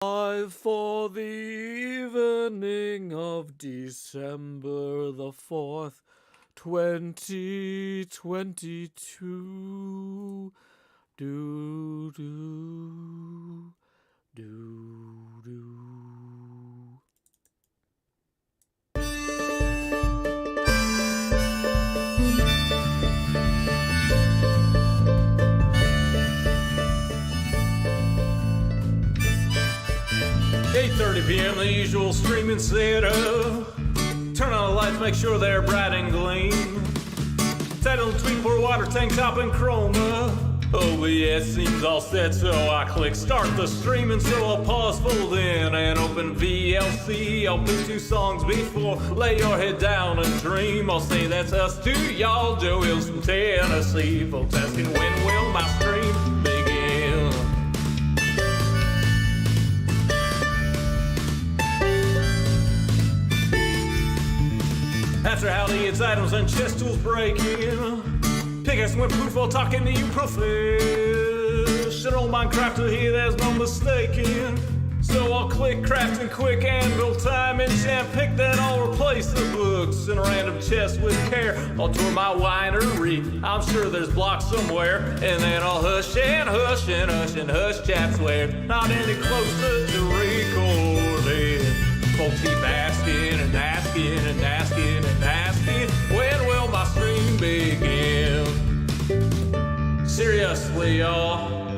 Live for the evening of December the 4th, 2022. Do, do, do, do. p.m. the usual streaming setup. Turn on the lights, make sure they're bright and gleam. Title tweet for water tank top and chroma. OBS seems all set, so I click start the streaming. So I'll pause, fold in, and open VLC. I'll pick 2 songs before lay your head down and dream. I'll say that's us to y'all, Joe Hills from Tennessee. Folks asking when will my stream begin? After howdy, it's items and chest tools breaking. Pickaxe went poof while talking to you professional Minecrafter here, there's no mistaking. So I'll click crafting quick anvil time and champ pick, then I'll replace the books in a random chest with care. I'll tour my winery, I'm sure there's blocks somewhere. And then I'll hush and hush and hush and hush chat swear. Not any closer to recording. Folks keep asking and asking and asking and asking, when will my stream begin? Seriously, y'all,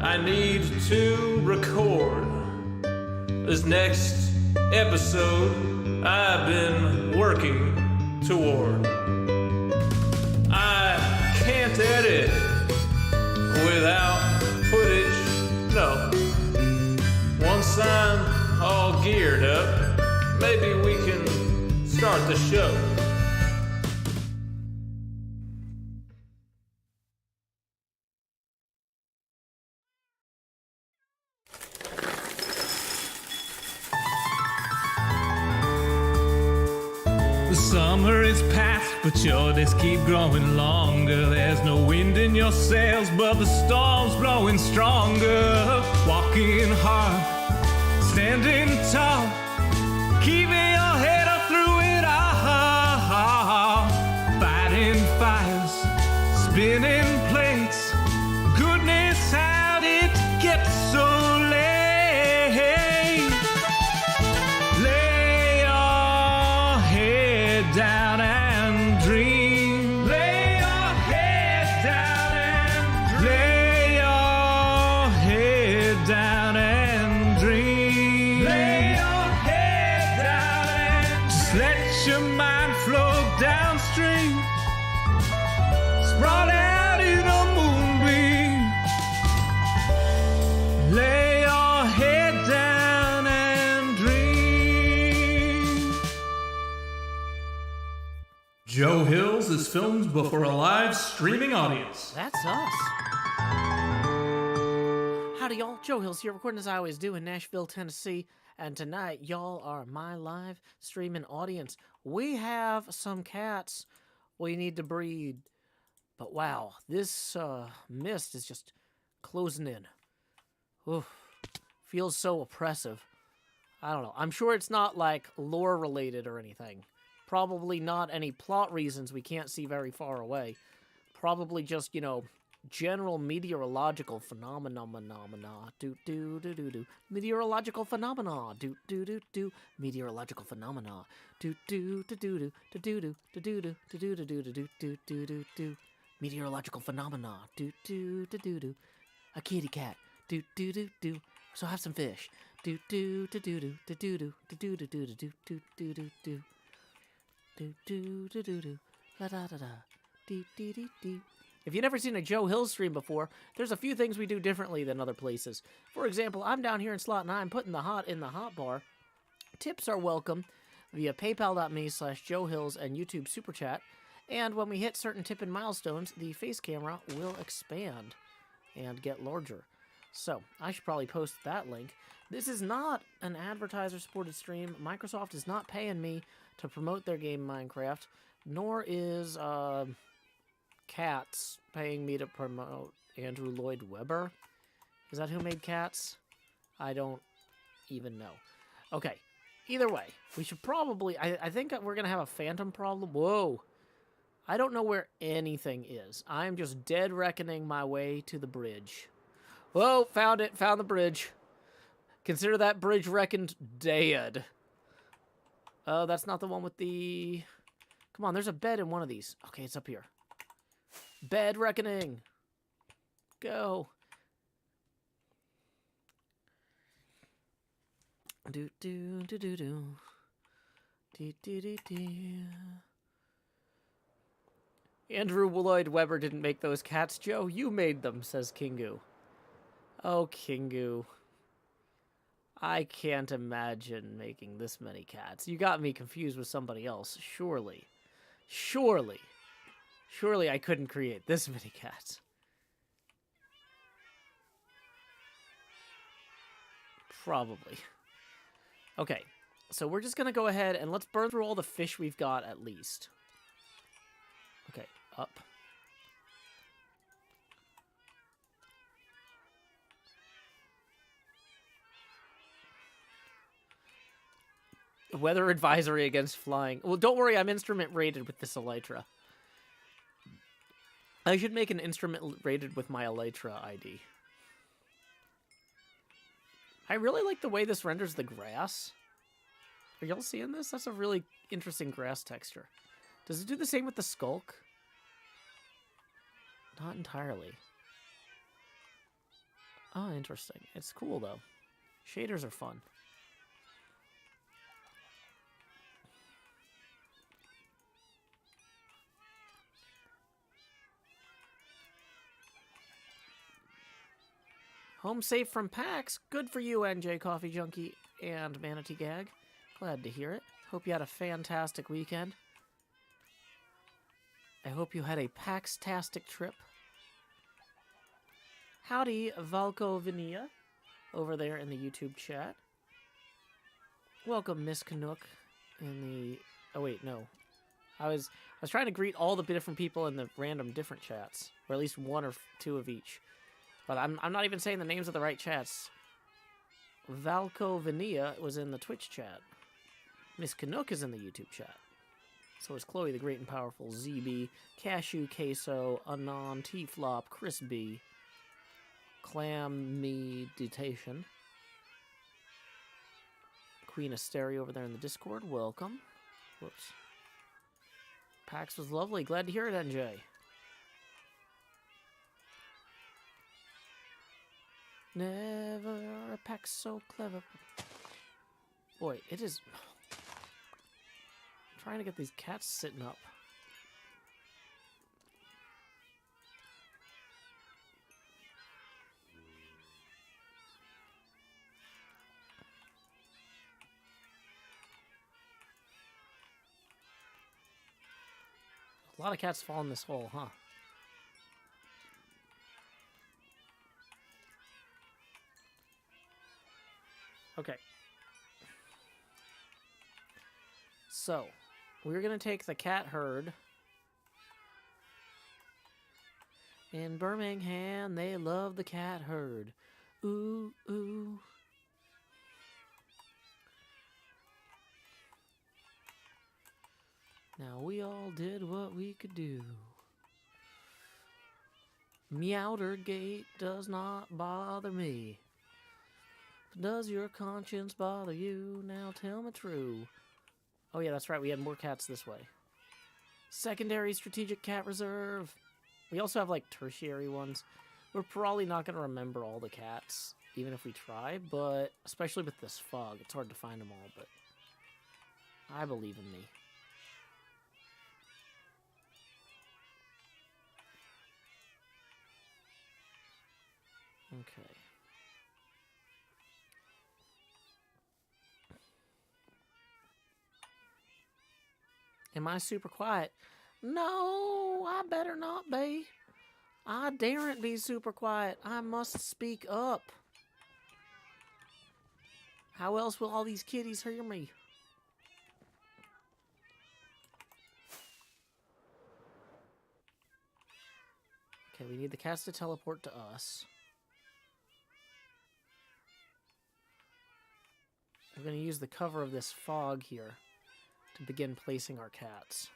I need to record this next episode I've been working toward. I can't edit without footage, no. Once I'm all geared up, maybe we can start the show. The summer is past, but your days keep growing longer. There's no wind in your sails, but the storm's blowing stronger. Walking hard, standing tall, keeping your head up through it all. Fighting fires, spinning plates. Goodness, how did it get so late? Lay your head down and dream. Lay your head down and dream. Lay your head down and dream. Lay your head down and just let your mind flow downstream. Sprawl out in a moonbeam. Lay your head down and dream. Joe Hills is filmed before a live streaming audience. That's us. Howdy, y'all. Joe Hills here, recording as I always do in Nashville, Tennessee. And tonight, y'all are my live streaming audience. We have some cats we need to breed. But wow, this mist is just closing in. Oof. Feels so oppressive. I don't know. I'm sure it's not like lore related or anything. Probably not any plot reasons we can't see very far away. Probably just, you know, general meteorological phenomena. Meteorological phenomena. Meteorological phenomena. Meteorological phenomena. A kitty cat. So have some fish. If you've never seen a Joe Hill stream before, there's a few things we do differently than other places. For example, I'm down here in slot 9 putting the hot in the hot bar. Tips are welcome via paypal.me/JoeHills and YouTube Super Chat. And when we hit certain tipping milestones, the face camera will expand and get larger. So, I should probably post that link. This is not an advertiser-supported stream. Microsoft is not paying me to promote their game Minecraft, nor is Cats paying me to promote Andrew Lloyd Webber. Is that who made Cats? I don't even know. Okay. Either way, we should probably... I think we're going to have a phantom problem. Whoa. I don't know where anything is. I'm just dead reckoning my way to the bridge. Whoa, found it. Found the bridge. Consider that bridge reckoned dead. Oh, that's not the one with the... Come on, there's a bed in one of these. Okay, it's up here. Bed reckoning. Go. Do do do do do. Do do do do. Andrew Lloyd Webber didn't make those cats, Joe. You made them, says Kingu. Oh, Kingu. I can't imagine making this many cats. You got me confused with somebody else. Surely. Surely. Surely I couldn't create this many cats. Probably. Okay. So we're just going to go ahead and let's burn through all the fish we've got at least. Okay. Up. Weather advisory against flying. Well, don't worry, I'm instrument rated with this elytra. I should make an instrument rated with my elytra ID. I really like the way this renders the grass. Are y'all seeing this? That's a really interesting grass texture. Does it do the same with the skulk? Not entirely. Oh, interesting. It's cool, though. Shaders are fun. Home safe from PAX. Good for you, NJ Coffee Junkie and Manatee Gag. Glad to hear it. Hope you had a fantastic weekend. I hope you had a PAX-tastic trip. Howdy, Valko Vania, over there in the YouTube chat. Welcome, Miss Canuck, in the... Oh, wait, no. I was trying to greet all the different people in the random different chats, or at least one or two of each. But I'm not even saying the names of the right chats. Valko Vania was in the Twitch chat. Miss Canuck is in the YouTube chat. So is Chloe the Great and Powerful, ZB, Cashew Queso, Anon, T-Flop, Chris B, Clam Meditation, Queen Asteria over there in the Discord. Welcome. Whoops. PAX was lovely. Glad to hear it, NJ. Never a PAX so clever. Boy, it is... I'm trying to get these cats sitting up. A lot of cats fall in this hole, huh? Okay. So, we're going to take the cat herd. In Birmingham, they love the cat herd. Ooh, ooh. Now we all did what we could do. Meowder gate does not bother me. Does your conscience bother you? Now tell me true. Oh yeah, that's right, we had more cats this way. Secondary strategic cat reserve. We also have like tertiary ones. We're probably not going to remember all the cats, even if we try, but especially with this fog, it's hard to find them all, but I believe in me. Okay. Am I super quiet? No, I better not be. I daren't be super quiet. I must speak up. How else will all these kitties hear me? Okay, we need the cats to teleport to us. We're going to use the cover of this fog here to begin placing our cats.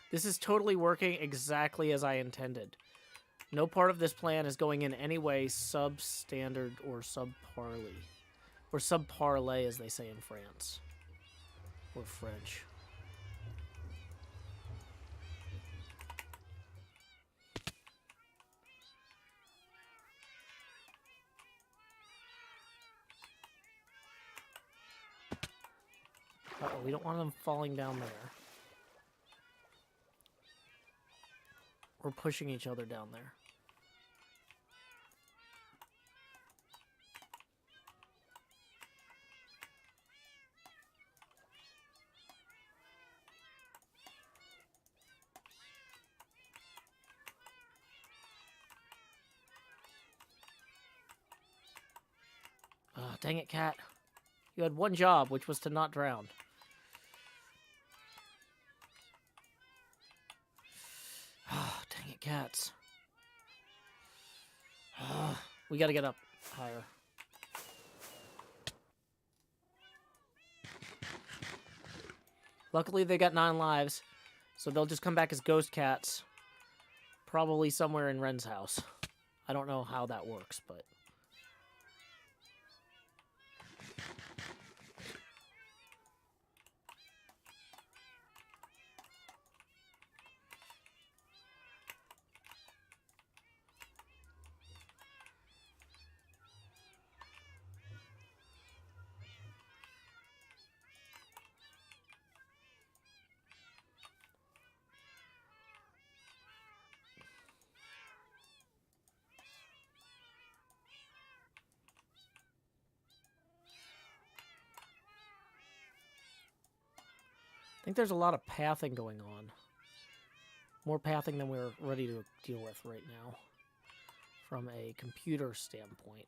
This is totally working exactly as I intended. No part of this plan is going in any way substandard or subparly. Or subparley, as they say in France. Or French. Uh-oh, we don't want them falling down there. We're pushing each other down there. Dang it, cat. You had one job, which was to not drown. Dang it, cats. We gotta get up higher. Luckily, they got 9 lives, so they'll just come back as ghost cats. Probably somewhere in Ren's house. I don't know how that works, but... I think there's a lot of pathing going on. More pathing than we're ready to deal with right now. From a computer standpoint.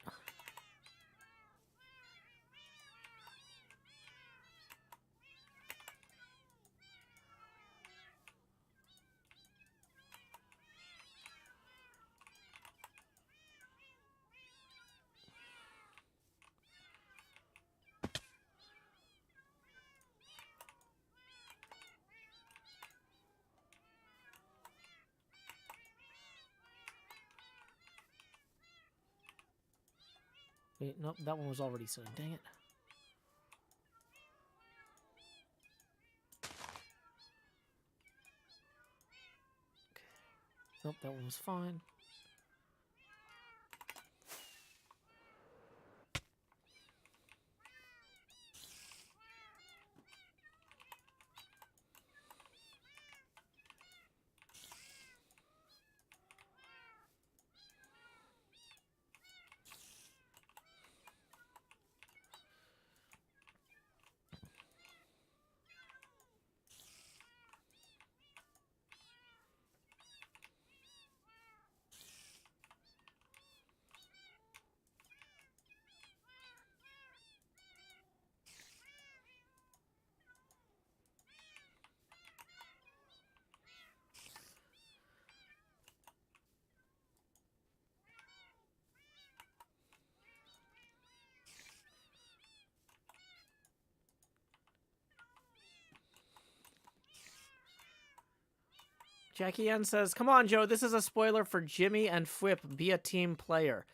Wait, nope, that one was already sitting. Dang it. Okay. Nope, that one was fine. Jackie Ann says, come on, Joe, this is a spoiler for Jimmy and Fwip. Be a team player.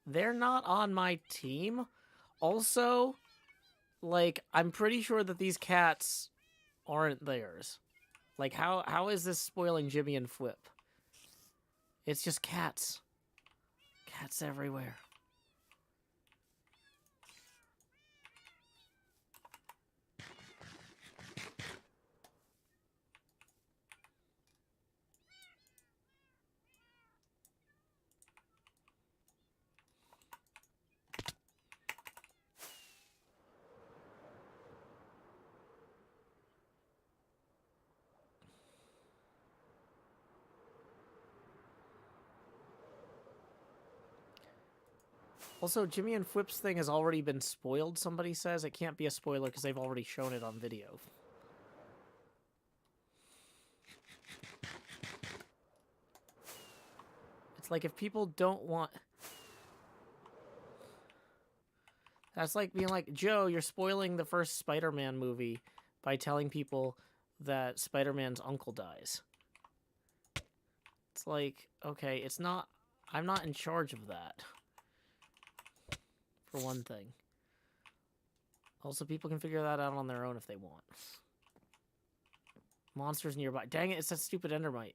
They're not on my team. Also, like, I'm pretty sure that these cats aren't theirs. Like, how is this spoiling Jimmy and Fwip? It's just cats. Cats everywhere. Also, Jimmy and Fwip's thing has already been spoiled, somebody says. It can't be a spoiler because they've already shown it on video. It's like if people don't want... That's like being like, Joe, you're spoiling the first Spider-Man movie by telling people that Spider-Man's uncle dies. It's like, okay, it's not... I'm not in charge of that. For one thing. Also, people can figure that out on their own if they want. Monsters nearby. Dang it, it's that stupid Endermite.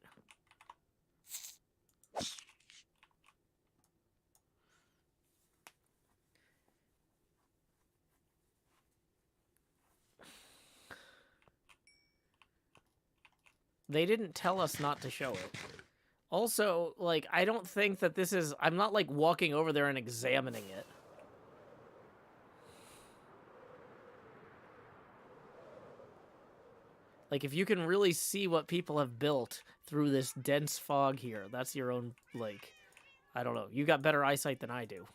They didn't tell us not to show it. Also, like, I don't think that this is... I'm not, like, walking over there and examining it. Like, if you can really see what people have built through this dense fog here, that's your own, like... I don't know. You got better eyesight than I do.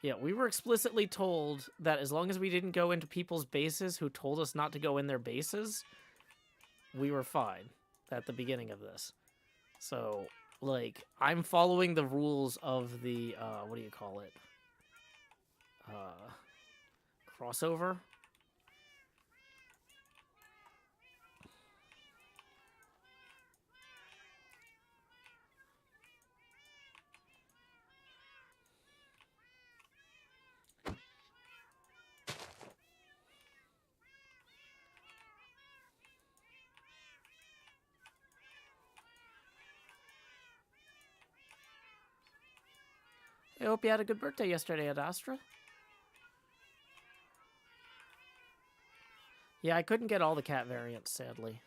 Yeah, we were explicitly told that as long as we didn't go into people's bases who told us not to go in their bases, we were fine at the beginning of this. So, like, I'm following the rules of the, what do you call it? Crossover? I hope you had a good birthday yesterday at Astra. Yeah, I couldn't get all the cat variants, sadly.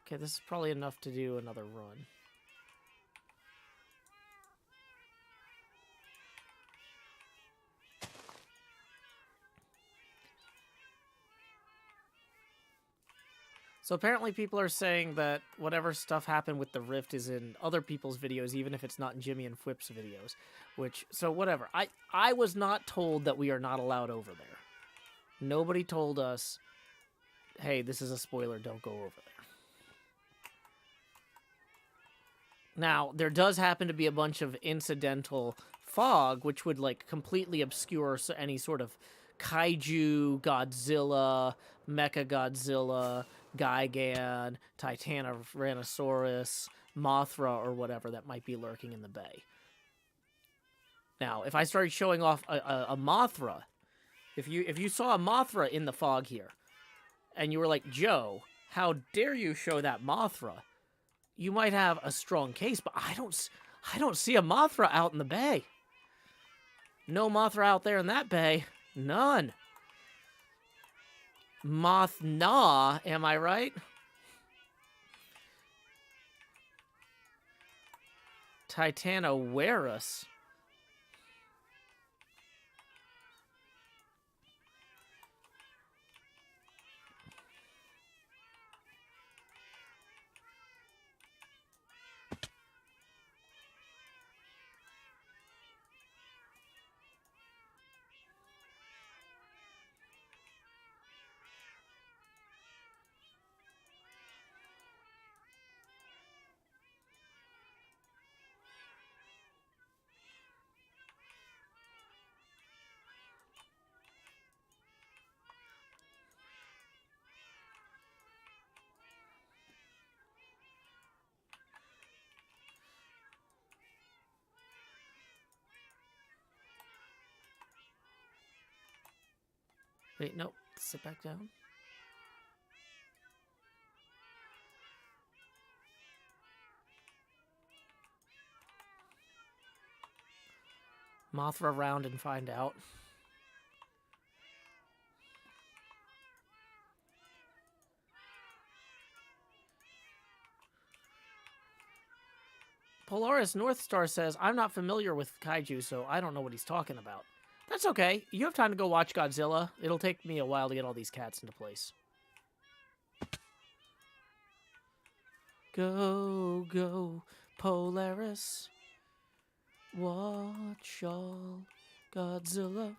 Okay, this is probably enough to do another run. So apparently people are saying that whatever stuff happened with the Rift is in other people's videos, even if it's not in Jimmy and Fwip's videos. Which, so whatever. I was not told that we are not allowed over there. Nobody told us, hey, this is a spoiler, don't go over there. Now, there does happen to be a bunch of incidental fog, which would, like, completely obscure any sort of kaiju, Godzilla, Mecha Godzilla, Gigan, Titanosaurus, Mothra, or whatever that might be lurking in the bay. Now, if I started showing off a Mothra, if you saw a Mothra in the fog here, and you were like, Joe, how dare you show that Mothra? You might have a strong case, but I don't see a Mothra out in the bay. No Mothra out there in that bay. None. Mothna, am I right? Titanosaurus. Wait, nope. Sit back down. Mothra around and find out. Polaris North Star says, I'm not familiar with kaiju, so I don't know what he's talking about. That's okay. You have time to go watch Godzilla. It'll take me a while to get all these cats into place. Go, go, Polaris. Watch all Godzilla.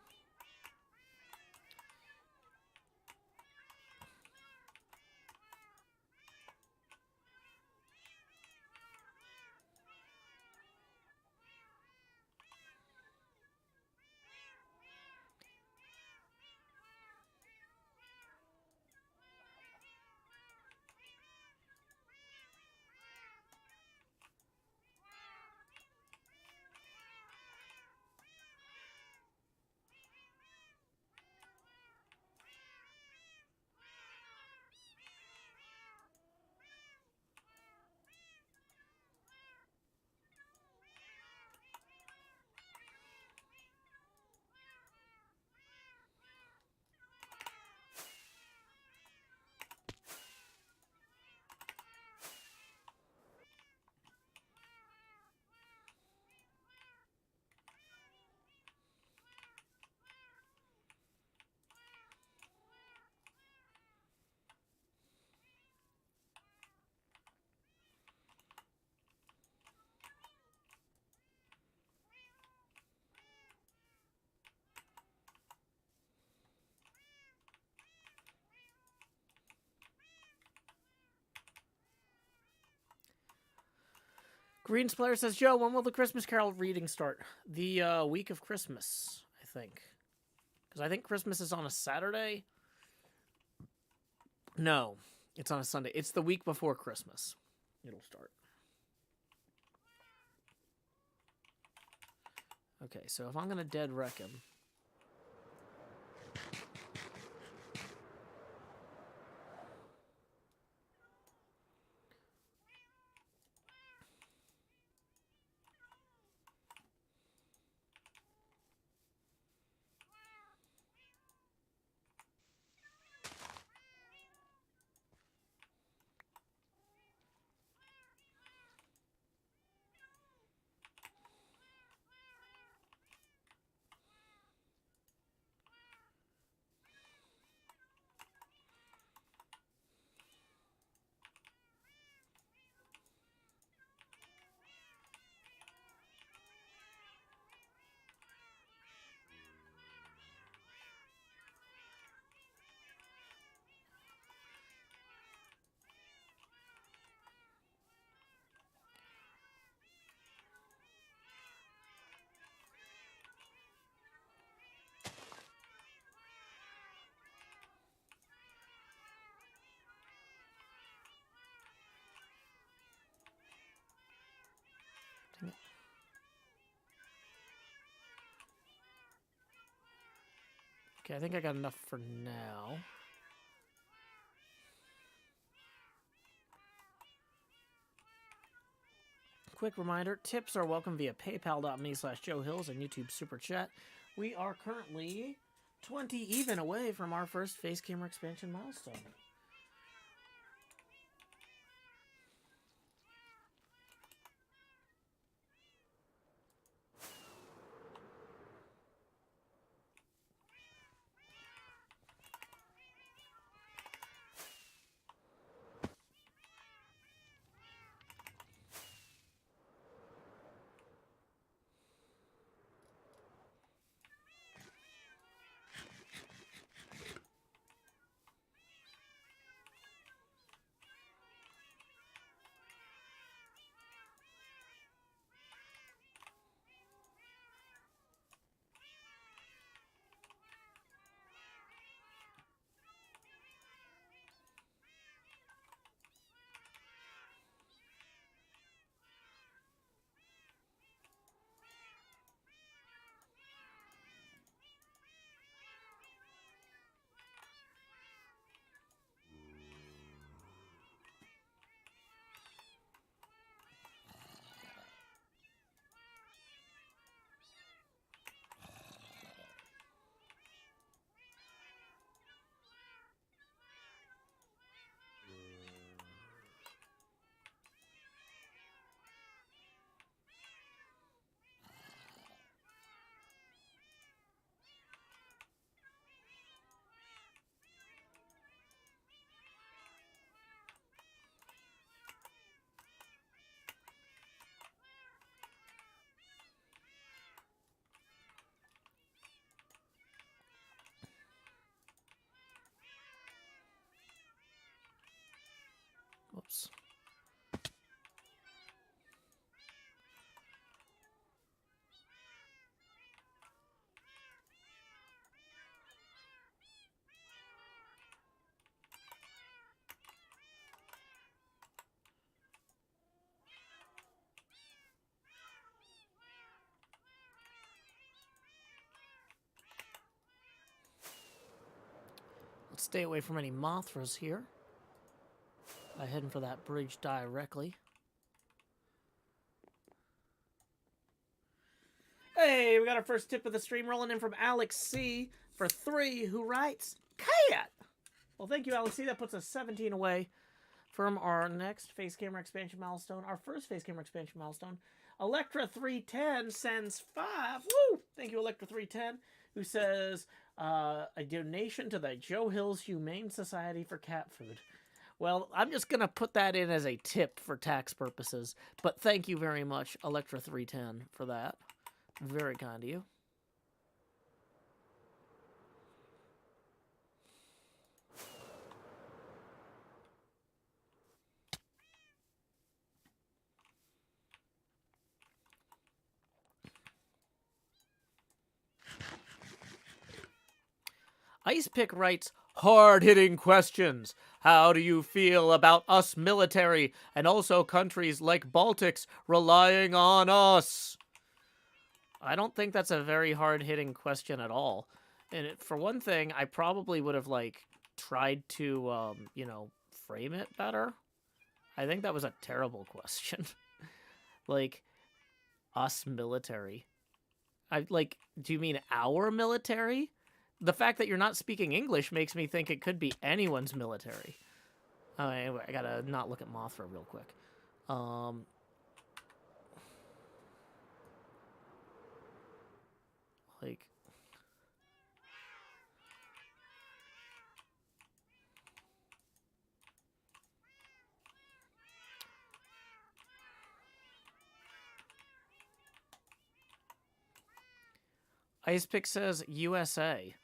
Green's player says, Joe, when will the Christmas Carol reading start? The week of Christmas, I think. Because I think Christmas is on a Saturday. No, it's on a Sunday. It's the week before Christmas. It'll start. Okay, so if I'm going to dead wreck him. Okay, I think I got enough for now. Quick reminder, tips are welcome via paypal.me/JoeHills and YouTube Super Chat. We are currently 20 even away from our first face camera expansion milestone. Stay away from any Mothras here. By heading for that bridge directly. Hey, we got our first tip of the stream rolling in from Alex C. for 3, who writes, Cat! Well, thank you, Alex C. That puts us 17 away from our next face camera expansion milestone. Our first face camera expansion milestone. Electra310 sends 5. Woo! Thank you, Electra310, who says, a donation to the Joe Hills Humane Society for cat food. Well, I'm just going to put that in as a tip for tax purposes. But thank you very much, Electra310, for that. Very kind of you. Icepick writes, hard-hitting questions. How do you feel about us military and also countries like Baltics relying on us? I don't think that's a very hard-hitting question at all. And for one thing, I probably would have, like, tried to, you know, frame it better. I think that was a terrible question. Like, us military. Do you mean our military? The fact that you're not speaking English makes me think it could be anyone's military. Oh, anyway, I gotta not look at Mothra real quick. Like... Icepick says USA.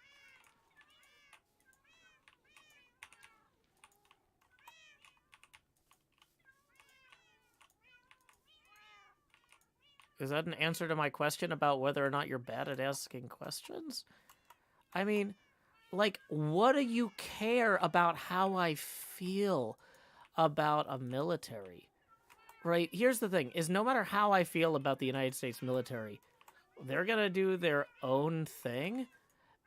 Is that an answer to my question about whether or not you're bad at asking questions? I mean, like, what do you care about how I feel about a military? Right? Here's the thing, is no matter how I feel about the United States military, they're gonna do their own thing.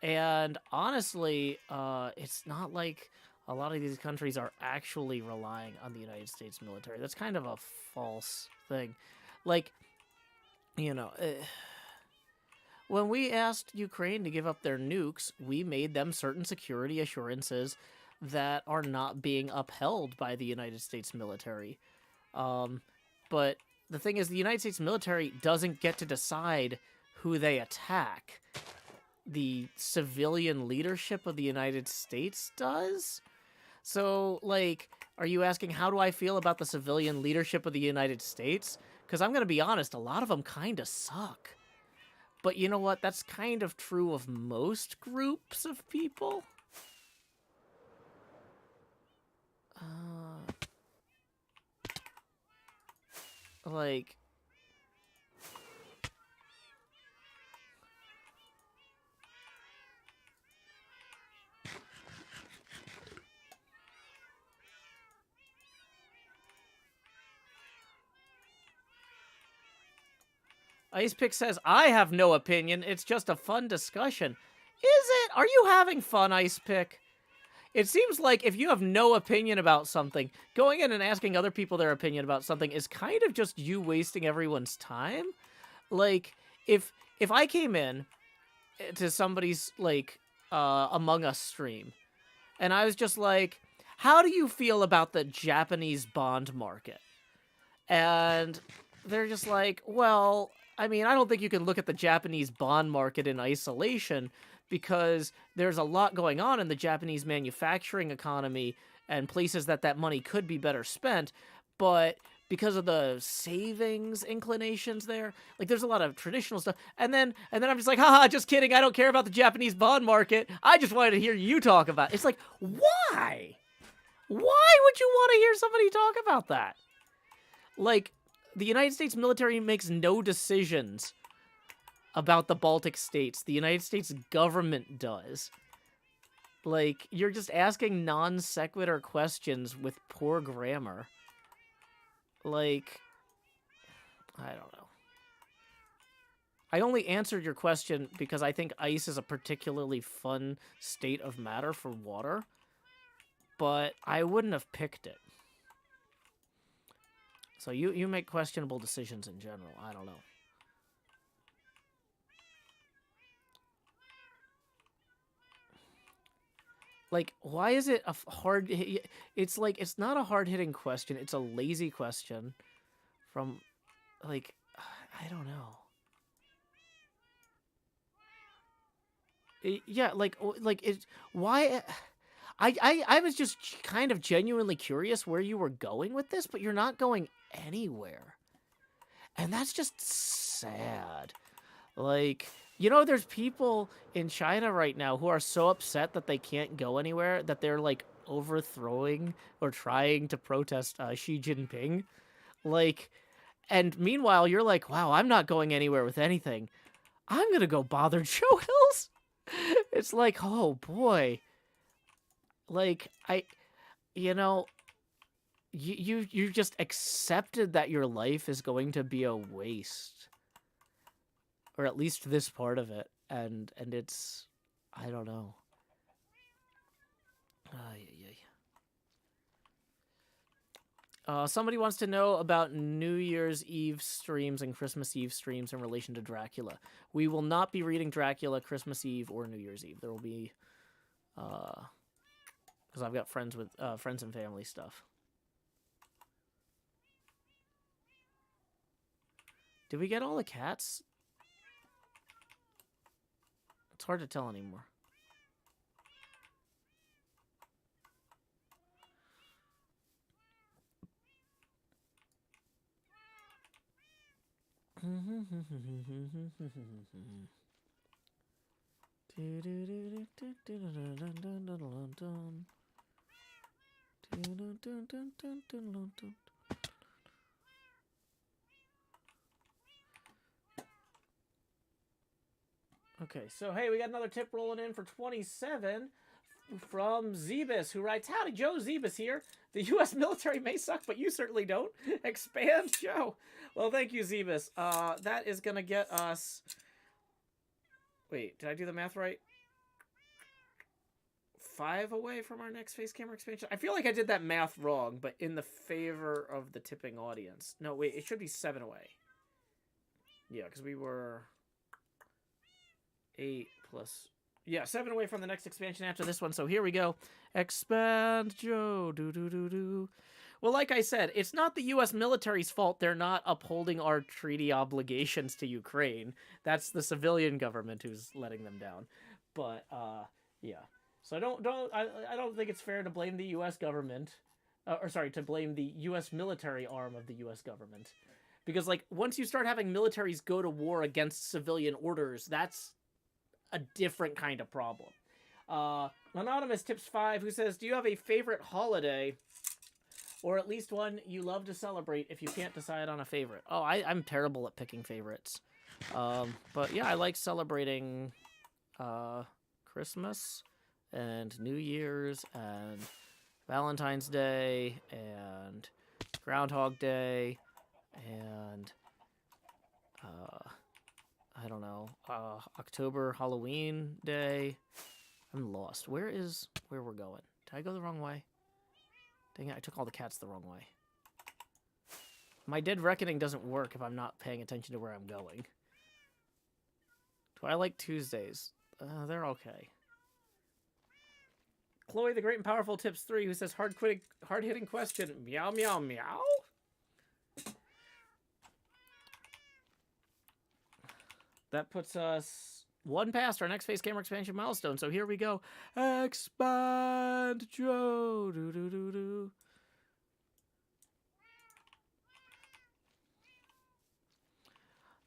And honestly, it's not like a lot of these countries are actually relying on the United States military. That's kind of a false thing. Like, you know, when we asked Ukraine to give up their nukes, we made them certain security assurances that are not being upheld by the United States military. But the thing is, the United States military doesn't get to decide who they attack. The civilian leadership of the United States does? So, like, are you asking, how do I feel about the civilian leadership of the United States? Because I'm going to be honest, a lot of them kind of suck. But you know what? That's kind of true of most groups of people. Like... Icepick says, I have no opinion. It's just a fun discussion. Is it? Are you having fun, Icepick? It seems like if you have no opinion about something, going in and asking other people their opinion about something is kind of just you wasting everyone's time. Like, if I came in to somebody's, like, Among Us stream, and I was just like, how do you feel about the Japanese bond market? And they're just like, well... I mean, I don't think you can look at the Japanese bond market in isolation because there's a lot going on in the Japanese manufacturing economy and places that money could be better spent, but because of the savings inclinations there, like there's a lot of traditional stuff. And then I'm just like, haha, just kidding. I don't care about the Japanese bond market. I just wanted to hear you talk about it. It's like, why? Why would you want to hear somebody talk about that? Like, the United States military makes no decisions about the Baltic states. The United States government does. Like, you're just asking non sequitur questions with poor grammar. Like, I don't know. I only answered your question because I think ice is a particularly fun state of matter for water. but I wouldn't have picked it. So you make questionable decisions in general. I don't know. Like, why is it a hard... It's like, it's not a hard-hitting question. It's a lazy question from, like, I don't know. Yeah, like it. Why? I was just kind of genuinely curious where you were going with this, but you're not going anywhere, and that's just sad. Like, you know, there's people in China right now who are so upset that they can't go anywhere that they're like overthrowing or trying to protest Xi Jinping. Like, and meanwhile, you're like, wow, I'm not going anywhere with anything. I'm gonna go bother Joe Hills. It's like, oh boy. Like, you know, you just accepted that your life is going to be a waste. Or at least this part of it. And it's, I don't know. Somebody wants to know about New Year's Eve streams and Christmas Eve streams in relation to Dracula. We will not be reading Dracula Christmas Eve or New Year's Eve. There will be, because I've got friends and family stuff. Did we get all the cats? It's hard to tell anymore. Okay, so hey, we got another tip rolling in for 27 from Zebus, who writes, "Howdy, Joe. Zebus here. The U.S. military may suck, but you certainly don't. Expand, Joe." Well, thank you, Zebus. That is going to get us... Wait, did I do the math right? 5 away from our next face camera expansion? I feel like I did that math wrong, but in the favor of the tipping audience. No, wait, it should be 7 away. Yeah, because we were 8 plus... Yeah, 7 away from the next expansion after this one. So here we go. Expand, Joe. Do. Well, like I said, it's not the U.S. military's fault they're not upholding our treaty obligations to Ukraine. That's the civilian government who's letting them down. But, yeah. So I don't think it's fair to blame the U.S. government, to blame the U.S. military arm of the U.S. government, because like once you start having militaries go to war against civilian orders, that's a different kind of problem. Anonymous tips 5, who says, "Do you have a favorite holiday, or at least one you love to celebrate if you can't decide on a favorite?" Oh, I'm terrible at picking favorites, but yeah, I like celebrating Christmas and New Year's and Valentine's Day and Groundhog Day and I don't know, October Halloween Day. I'm lost. Where we're going? Did I go the wrong way? Dang it, I took all the cats the wrong way. My dead reckoning doesn't work if I'm not paying attention to where I'm going. Do I like Tuesdays? They're okay. Chloe the Great and Powerful tips 3, who says, hard-hitting question. Meow, meow, meow? That puts us 1 past our next face camera expansion milestone. So here we go. Expand, Joe. Do.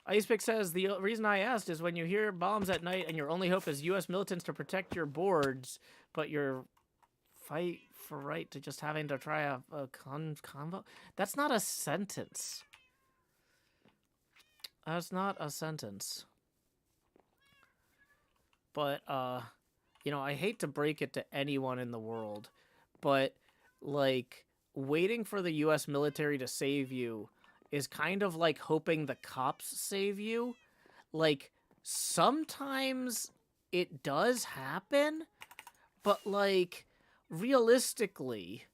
Icepick says, the reason I asked is when you hear bombs at night and your only hope is U.S. militants to protect your boards, but your fight for right to just having to try a convo. That's not a sentence. That's not a sentence. But, you know, I hate to break it to anyone in the world, but, like, waiting for the U.S. military to save you is kind of like hoping the cops save you. Like, sometimes it does happen, but, like, realistically,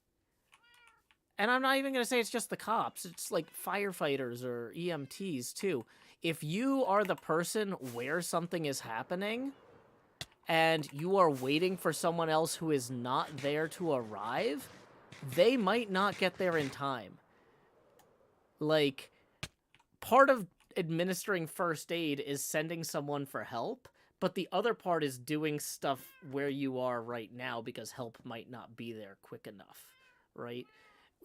and I'm not even going to say it's just the cops, it's like firefighters or EMTs too. If you are the person where something is happening and you are waiting for someone else who is not there to arrive, they might not get there in time. Like, part of administering first aid is sending someone for help, but the other part is doing stuff where you are right now because help might not be there quick enough, right?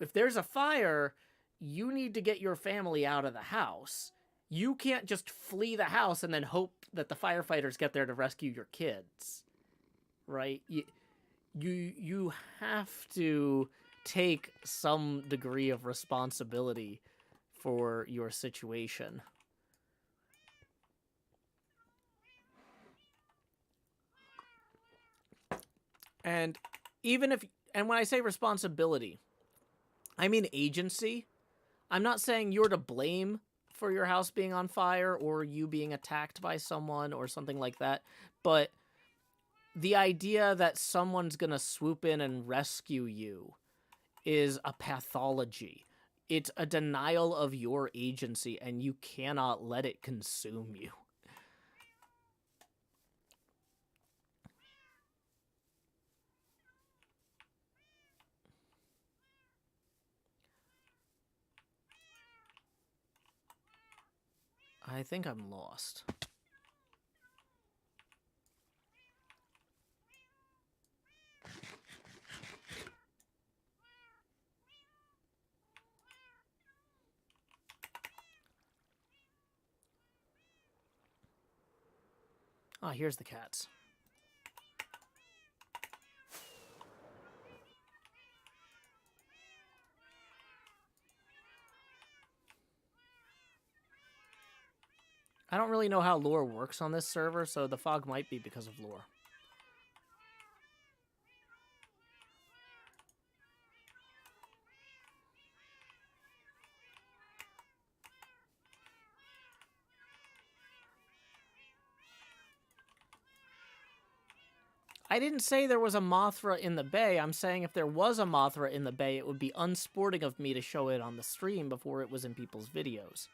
If there's a fire, you need to get your family out of the house. You can't just flee the house and then hope that the firefighters get there to rescue your kids, right? You have to take some degree of responsibility for your situation. And and when I say responsibility, I mean agency. I'm not saying you're to blame for your house being on fire or you being attacked by someone or something like that, but the idea that someone's gonna swoop in and rescue you is a pathology. It's a denial of your agency, and you cannot let it consume you. I think I'm lost. Ah, here's the cats. I don't really know how lore works on this server, so the fog might be because of lore. I didn't say there was a Mothra in the bay. I'm saying if there was a Mothra in the bay, it would be unsporting of me to show it on the stream before it was in people's videos.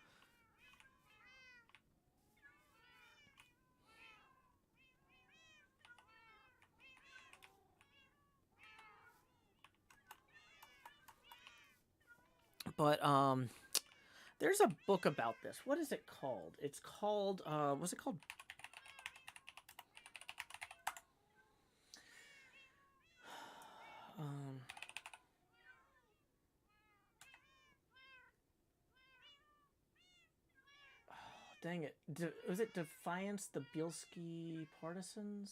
But, there's a book about this. What is it called? It's called, what's it called? Dang it. Was it Defiance the Bielski Partisans?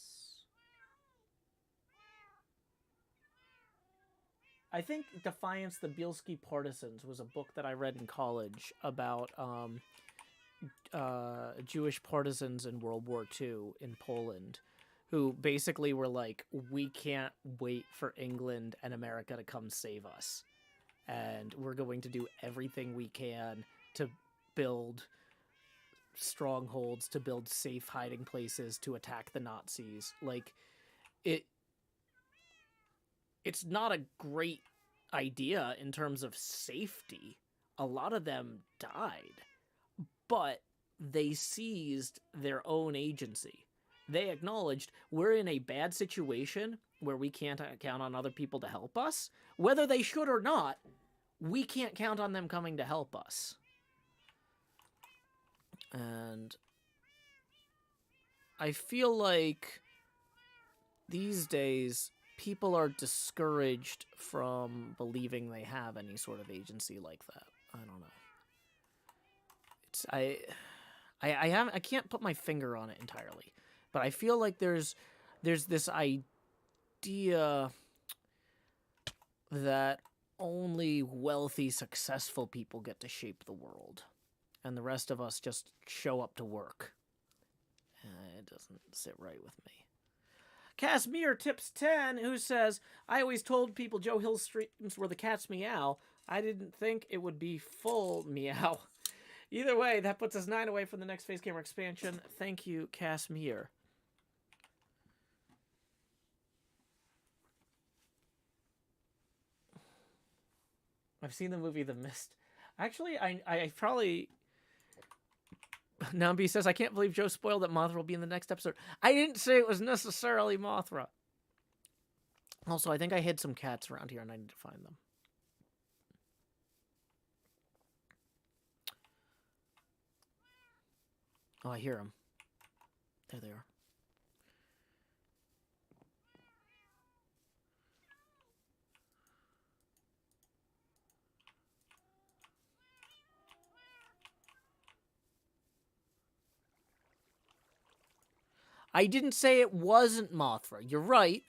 I think Defiance the Bielski Partisans was a book that I read in college about Jewish partisans in World War II in Poland, who basically were like, we can't wait for England and America to come save us. And we're going to do everything we can to build strongholds, to build safe hiding places, to attack the Nazis. Like, it's not a great idea in terms of safety. A lot of them died, but they seized their own agency. They acknowledged we're in a bad situation where we can't count on other people to help us. Whether they should or not, we can't count on them coming to help us. And I feel like these days people are discouraged from believing they have any sort of agency like that. I don't know. I can't put my finger on it entirely, but I feel like there's this idea that only wealthy, successful people get to shape the world, and the rest of us just show up to work. It doesn't sit right with me. Casimir Tips 10, who says, I always told people Joe Hill's streams were the cat's meow. I didn't think it would be full meow. Either way, that puts us 9 away from the next face camera expansion. Thank you, Casimir. I've seen the movie The Mist. Actually, I probably... Nambi says, I can't believe Joe spoiled that Mothra will be in the next episode. I didn't say it was necessarily Mothra. Also, I think I hid some cats around here and I need to find them. Oh, I hear them. There they are. I didn't say it wasn't Mothra. You're right.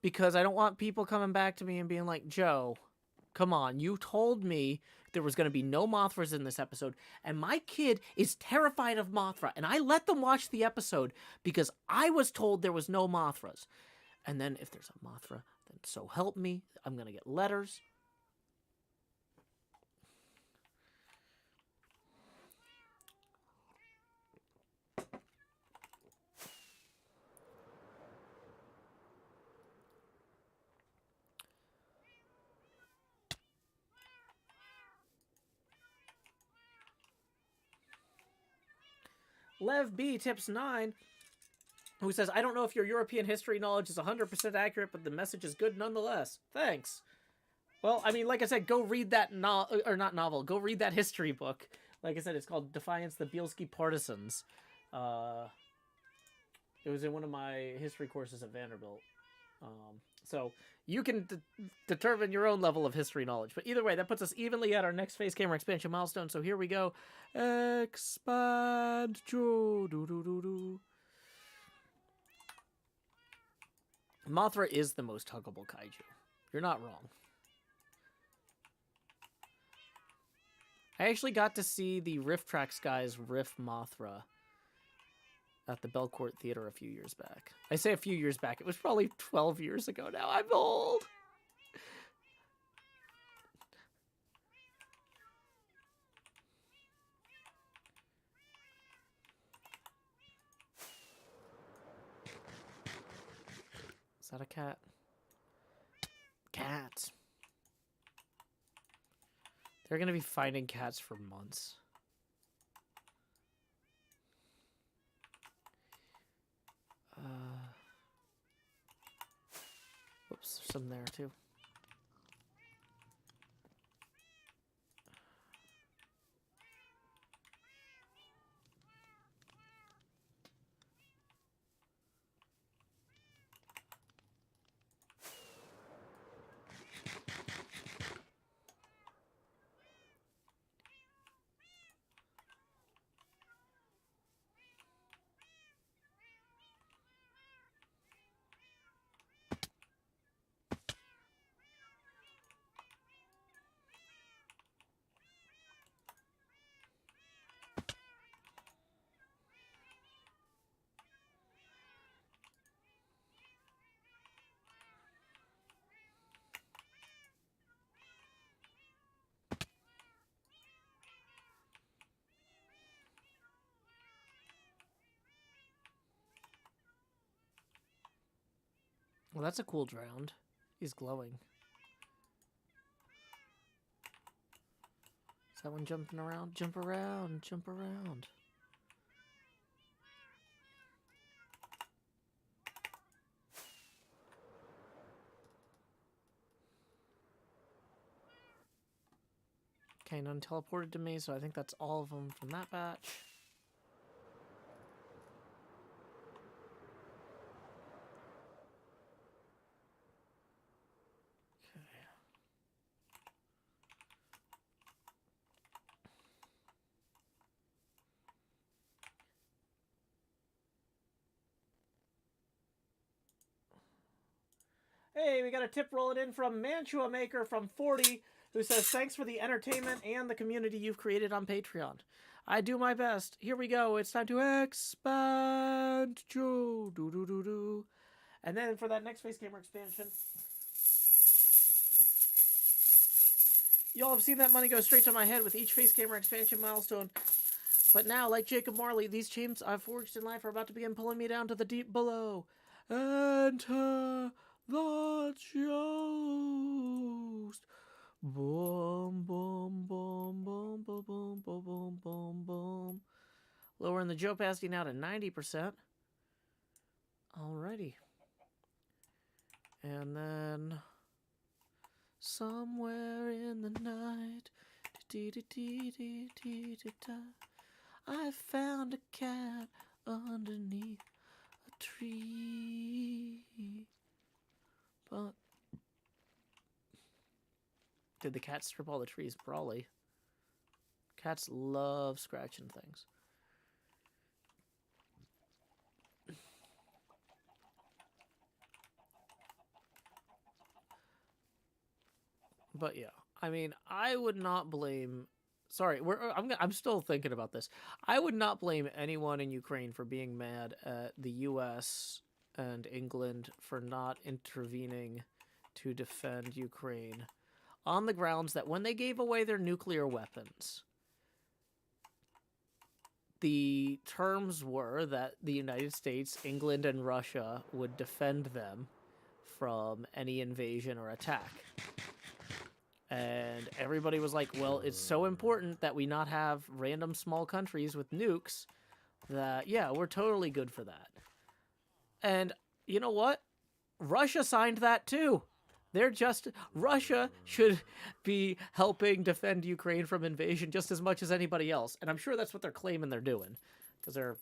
Because I don't want people coming back to me and being like, Joe, come on, you told me there was going to be no Mothras in this episode, and my kid is terrified of Mothra, and I let them watch the episode because I was told there was no Mothras. And then if there's a Mothra, then so help me, I'm going to get letters. Lev B tips 9, who says, I don't know if your European history knowledge is 100% accurate, but the message is good nonetheless. Thanks. Well, I mean, like I said, go read that go read that history book. Like I said, it's called Defiance the Bielski Partisans. It was in one of my history courses at Vanderbilt. So you can determine your own level of history knowledge. But either way, that puts us evenly at our next face camera expansion milestone. So here we go. Expand. Mothra is the most huggable kaiju. You're not wrong. I actually got to see the Riff Tracks guys riff Mothra at the Belcourt Theater a few years back. I say a few years back. It was probably 12 years ago now. I'm old. Is that a cat? Cat. They're going to be finding cats for months. Whoops, there's some there too. Well, that's a cool drowned. He's glowing. Is that one jumping around? Jump around, jump around. Okay, none teleported to me, so I think that's all of them from that batch. Hey, we got a tip rolling in from Mantua Maker from 40, who says, thanks for the entertainment and the community you've created on Patreon. I do my best. Here we go. It's time to expand. And then for that next face camera expansion, y'all have seen that money go straight to my head with each face camera expansion milestone. But now, like Jacob Marley, these chains I've forged in life are about to begin pulling me down to the deep below. Enter the Ghost Boom, boom, boom, boom, boom, boom, boom, boom, boom, boom. Lowering the Joe opacity now to 90%. Alrighty. And then somewhere in the night, I found a cat underneath a tree. But did the cat strip all the trees? Probably. Cats love scratching things. But yeah, I mean, I would not blame. Sorry, I'm still thinking about this. I would not blame anyone in Ukraine for being mad at the U.S. and England for not intervening to defend Ukraine on the grounds that when they gave away their nuclear weapons, the terms were that the United States, England, and Russia would defend them from any invasion or attack. And everybody was like, well, it's so important that we not have random small countries with nukes that, yeah, we're totally good for that. And you know what? Russia signed that too. Russia should be helping defend Ukraine from invasion just as much as anybody else. And I'm sure that's what they're claiming they're doing. Because they're,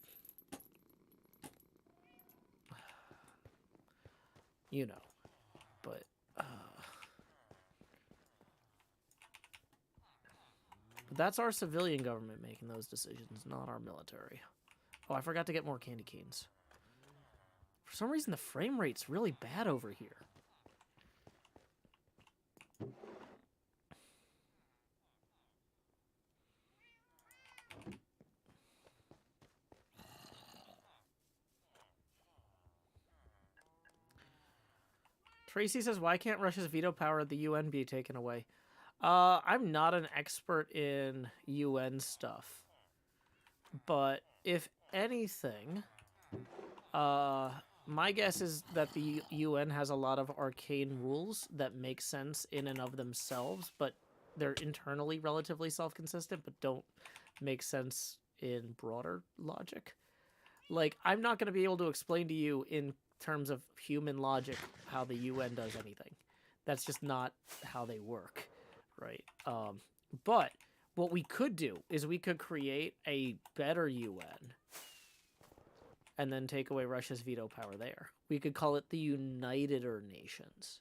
you know, but that's our civilian government making those decisions, not our military. Oh, I forgot to get more candy canes. For some reason, the frame rate's really bad over here. Tracy says, why can't Russia's veto power at the UN be taken away? I'm not an expert in UN stuff. But if anything, my guess is that the UN has a lot of arcane rules that make sense in and of themselves, but they're internally relatively self-consistent, but don't make sense in broader logic. Like, I'm not going to be able to explain to you in terms of human logic how the UN does anything. That's just not how they work, right? But what we could do is we could create a better UN and then take away Russia's veto power there. We could call it the United Nations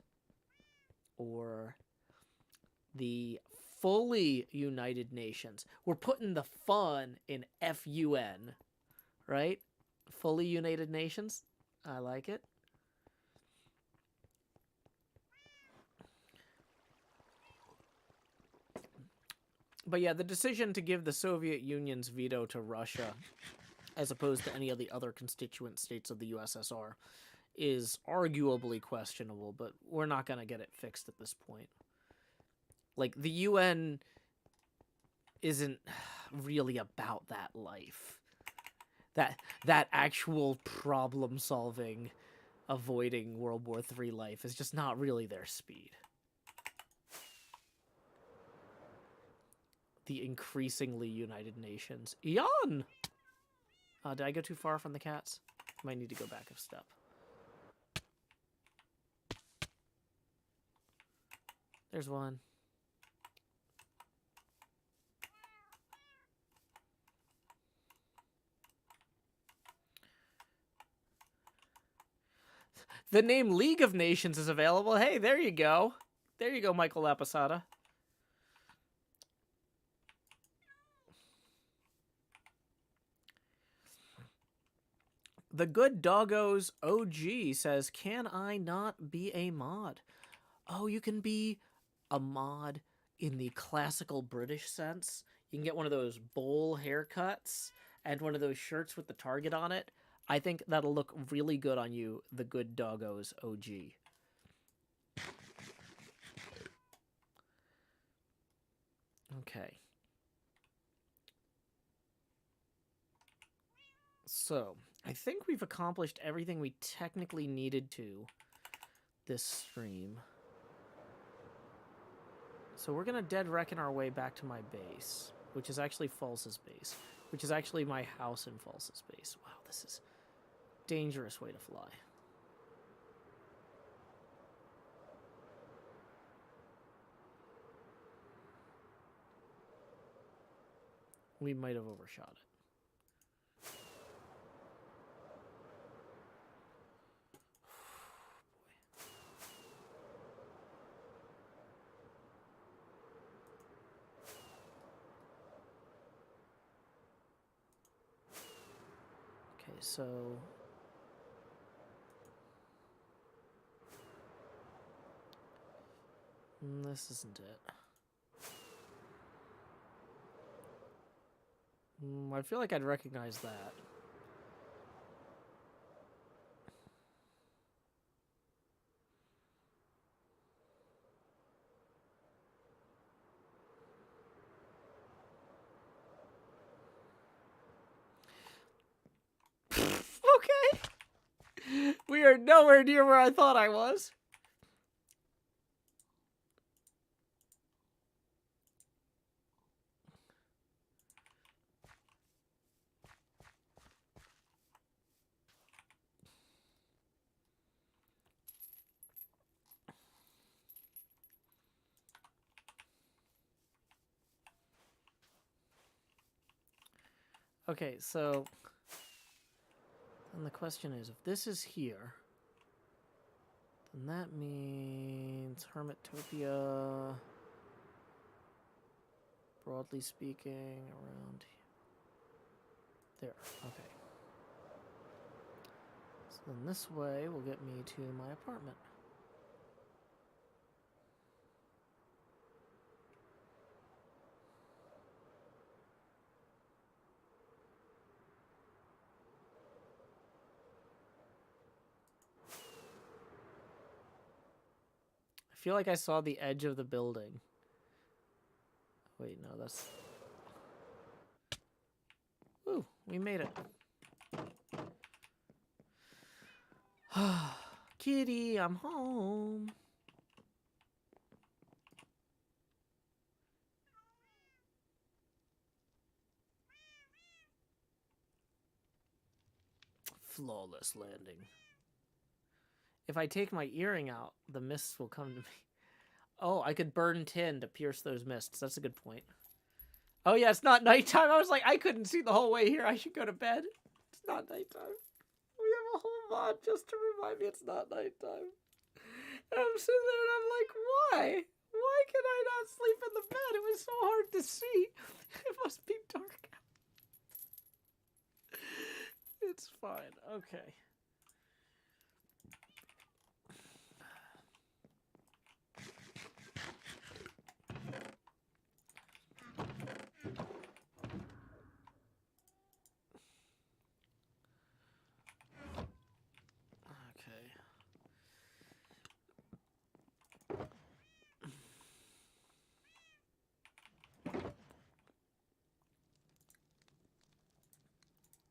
or the fully United Nations. We're putting the fun in FUN, right? Fully United Nations. I like it. But yeah, the decision to give the Soviet Union's veto to Russia, as opposed to any of the other constituent states of the USSR, is arguably questionable, but we're not going to get it fixed at this point. Like, the UN isn't really about that life. That actual problem-solving, avoiding World War III life is just not really their speed. The increasingly United Nations. Yawn! Did I go too far from the cats? Might need to go back a step. There's one. The name League of Nations is available. Hey, there you go. There you go, Michael Laposada. The Good Doggos OG says, can I not be a mod? Oh, you can be a mod in the classical British sense. You can get one of those bowl haircuts and one of those shirts with the target on it. I think that'll look really good on you, the Good Doggos OG. Okay. So, I think we've accomplished everything we technically needed to this stream. So we're gonna dead reckon our way back to my base, which is actually False's base, which is actually my house in False's base. Wow, this is a dangerous way to fly. We might have overshot it. Okay, so this isn't it. I feel like I'd recognize that. Okay. We are nowhere near where I thought I was. Okay, so then the question is, if this is here, then that means Hermitopia, broadly speaking, around there. Okay. So then this way will get me to my apartment. I feel like I saw the edge of the building. Wait, no, that's... Ooh, we made it. Kitty, I'm home. Flawless landing. If I take my earring out, the mists will come to me. Oh, I could burn tin to pierce those mists. That's a good point. Oh yeah, it's not nighttime. I was like, I couldn't see the whole way here. I should go to bed. It's not nighttime. We have a whole mod just to remind me it's not nighttime. And I'm sitting there and I'm like, why? Why can I not sleep in the bed? It was so hard to see. It must be dark out. It's fine. Okay.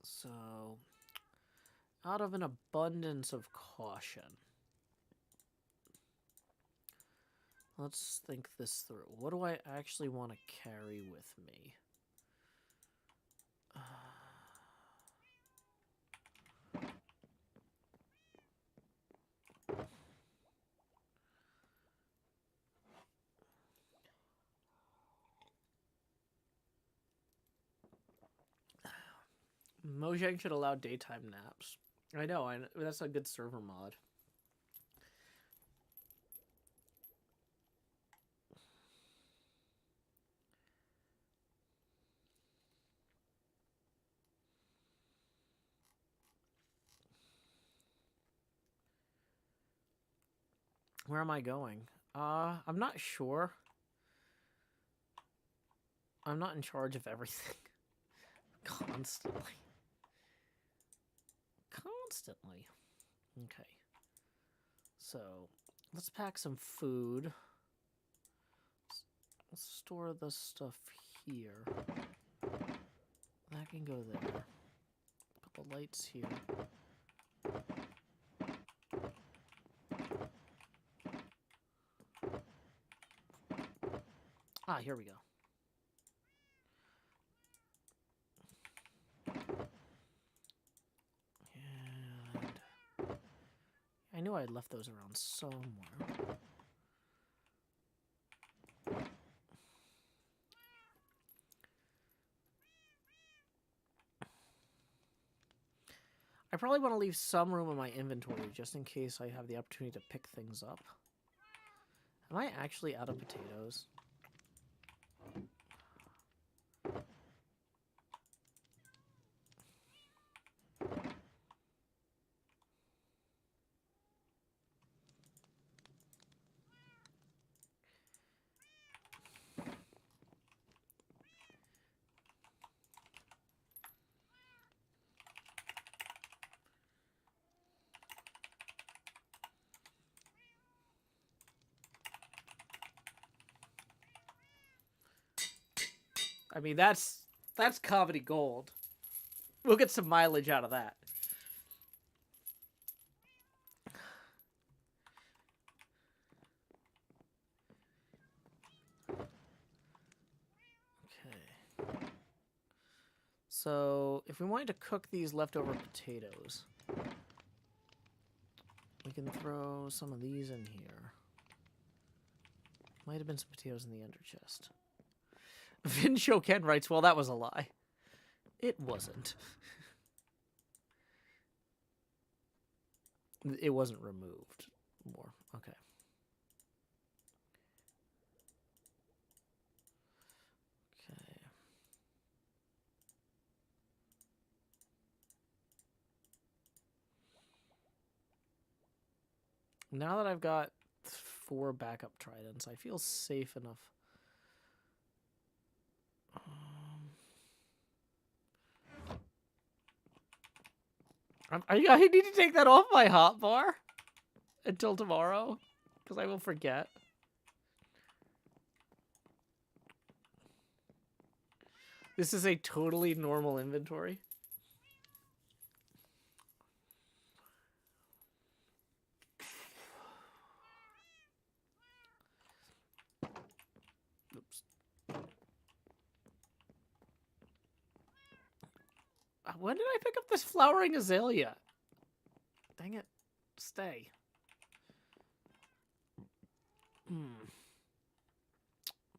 So, out of an abundance of caution, let's think this through. What do I actually want to carry with me? Mojang should allow daytime naps. I know, that's a good server mod. Where am I going? I'm not sure. I'm not in charge of everything. Constantly. Okay. So, let's pack some food. Let's store this stuff here. That can go there. Put the lights here. here we go. And I knew I had left those around somewhere. I probably want to leave some room in my inventory just in case I have the opportunity to pick things up. Am I actually out of potatoes? I mean, that's comedy gold. We'll get some mileage out of that. Okay. So, if we wanted to cook these leftover potatoes, we can throw some of these in here. Might have been some potatoes in the under chest. Vin Shoken writes, well, that was a lie. It wasn't. It wasn't removed. More. Okay. Okay. Now that I've got 4 backup tridents, I feel safe enough. I need to take that off my hotbar until tomorrow, because I will forget. This is a totally normal inventory. Oops. When did I pick up this flowering azalea? Dang it. Stay.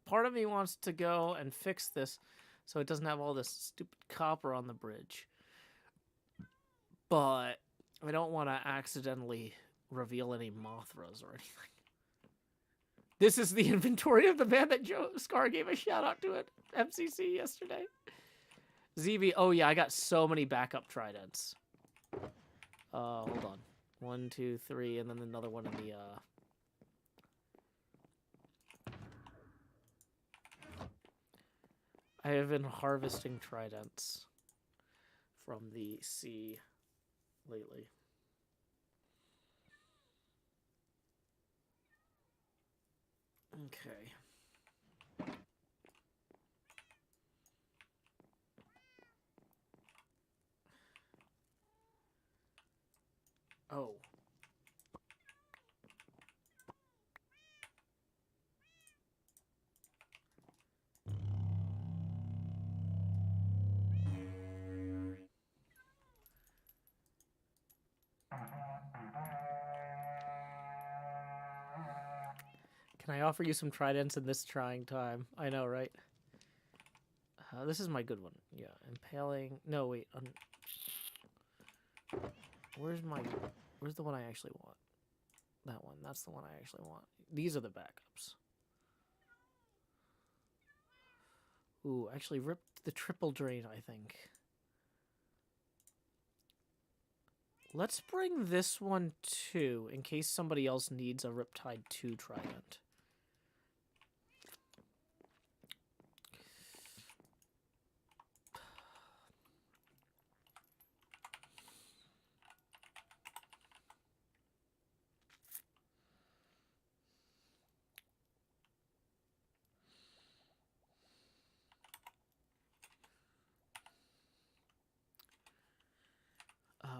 Part of me wants to go and fix this so it doesn't have all this stupid copper on the bridge. But I don't want to accidentally reveal any Mothras or anything. This is the inventory of the man that Joe Scar gave a shout out to at MCC yesterday. ZB, oh yeah, I got so many backup tridents. Hold on. 1, 2, 3, and then another one in the, I have been harvesting tridents from the sea lately. Okay. Oh. Can I offer you some tridents in this trying time? I know, right? This is my good one. Yeah, impaling. No, wait. Where's the one I actually want? That one. That's the one I actually want. These are the backups. Ooh, actually ripped the triple drain, I think. Let's bring this one too, in case somebody else needs a Riptide 2 trident.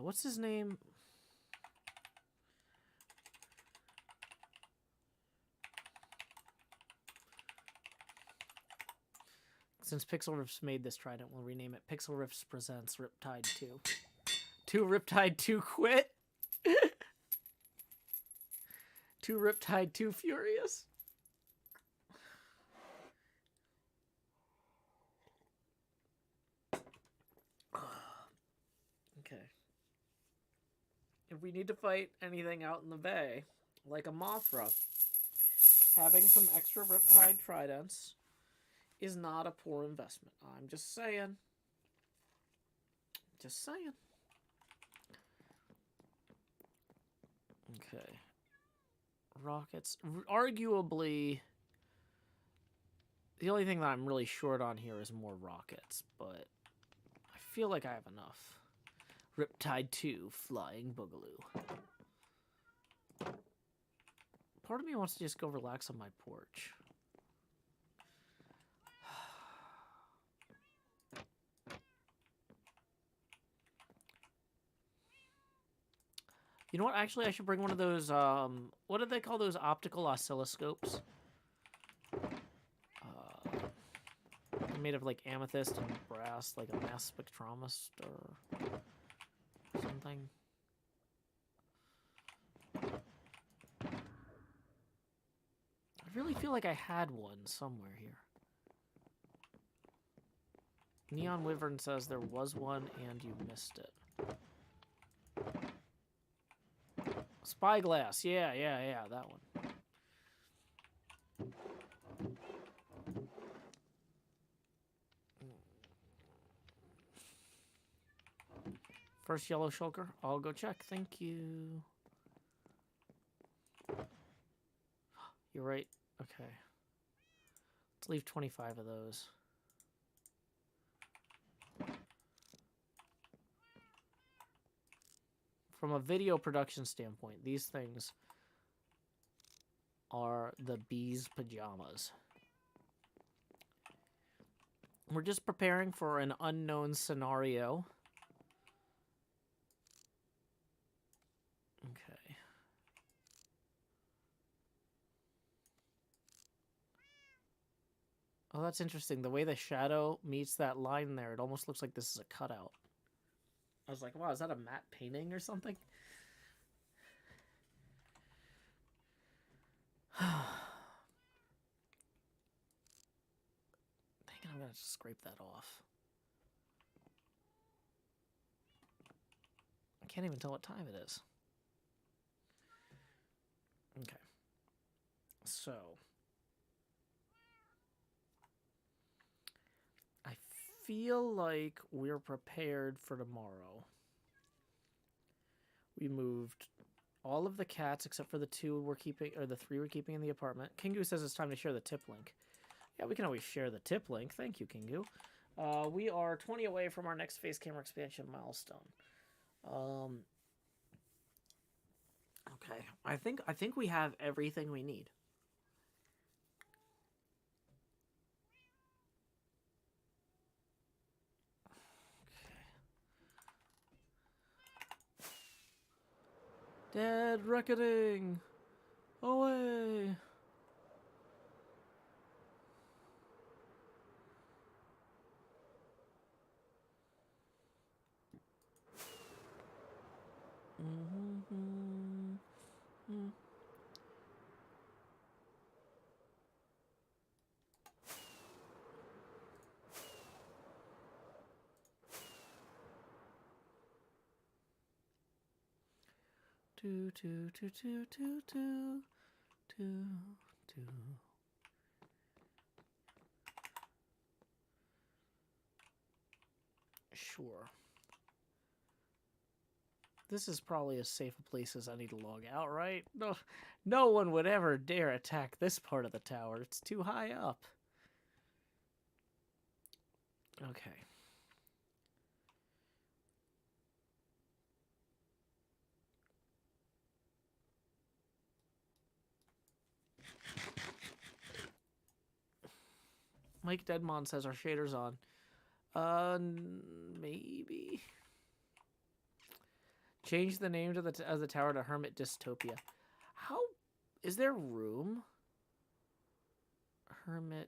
What's his name? Since Pixel Riffs made this trident, we'll rename it Pixel Riffs Presents Riptide 2. 2 Riptide 2 quit? 2 Riptide 2 furious? Okay. If we need to fight anything out in the bay, like a Mothra, having some extra Riptide tridents is not a poor investment. I'm just saying. Just saying. Okay. Rockets. Arguably, the only thing that I'm really short on here is more rockets, but I feel like I have enough. Riptide 2, Flying Boogaloo. Part of me wants to just go relax on my porch. You know what? Actually, I should bring one of those, what do they call those optical oscilloscopes? Made of, like, amethyst and brass, like a mass spectrometer or something. I really feel like I had one somewhere here. Neon Wyvern says there was one and you missed it. Spyglass, yeah, that one. First yellow shulker, I'll go check, thank you. You're right, okay. Let's leave 25 of those. From a video production standpoint, these things are the bee's pajamas. We're just preparing for an unknown scenario. Okay. Oh, that's interesting. The way the shadow meets that line there, it almost looks like this is a cutout. I was like, wow, is that a matte painting or something? I think I'm going to scrape that off. I can't even tell what time it is. Okay. So. I feel like we're prepared for tomorrow. We moved all of the cats except for the 2 we're keeping, or the 3 we're keeping in the apartment. Kingu says it's time to share the tip link. Yeah, we can always share the tip link. Thank you, Kingu. We are 20 away from our next face camera expansion milestone. Okay, I think we have everything we need. Dead reckoning! Away! Do, do, do, do, do, do, do, do. Sure. This is probably as safe a place as any to log out, right? No one would ever dare attack this part of the tower. It's too high up. Okay. Mike Deadmon says our shader's on. Maybe. Change the name to the tower to Hermit Dystopia. How is there room? Hermitopia.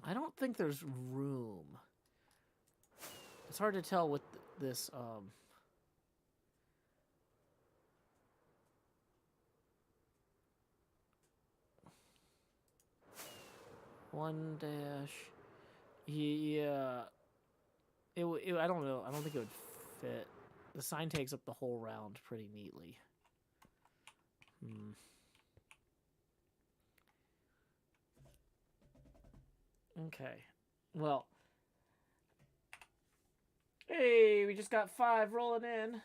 I don't think there's room. It's hard to tell with this, one dash. Yeah. I don't know. I don't think it would fit. The sign takes up the whole round pretty neatly. Okay. Well. Hey, we just got 5 rolling in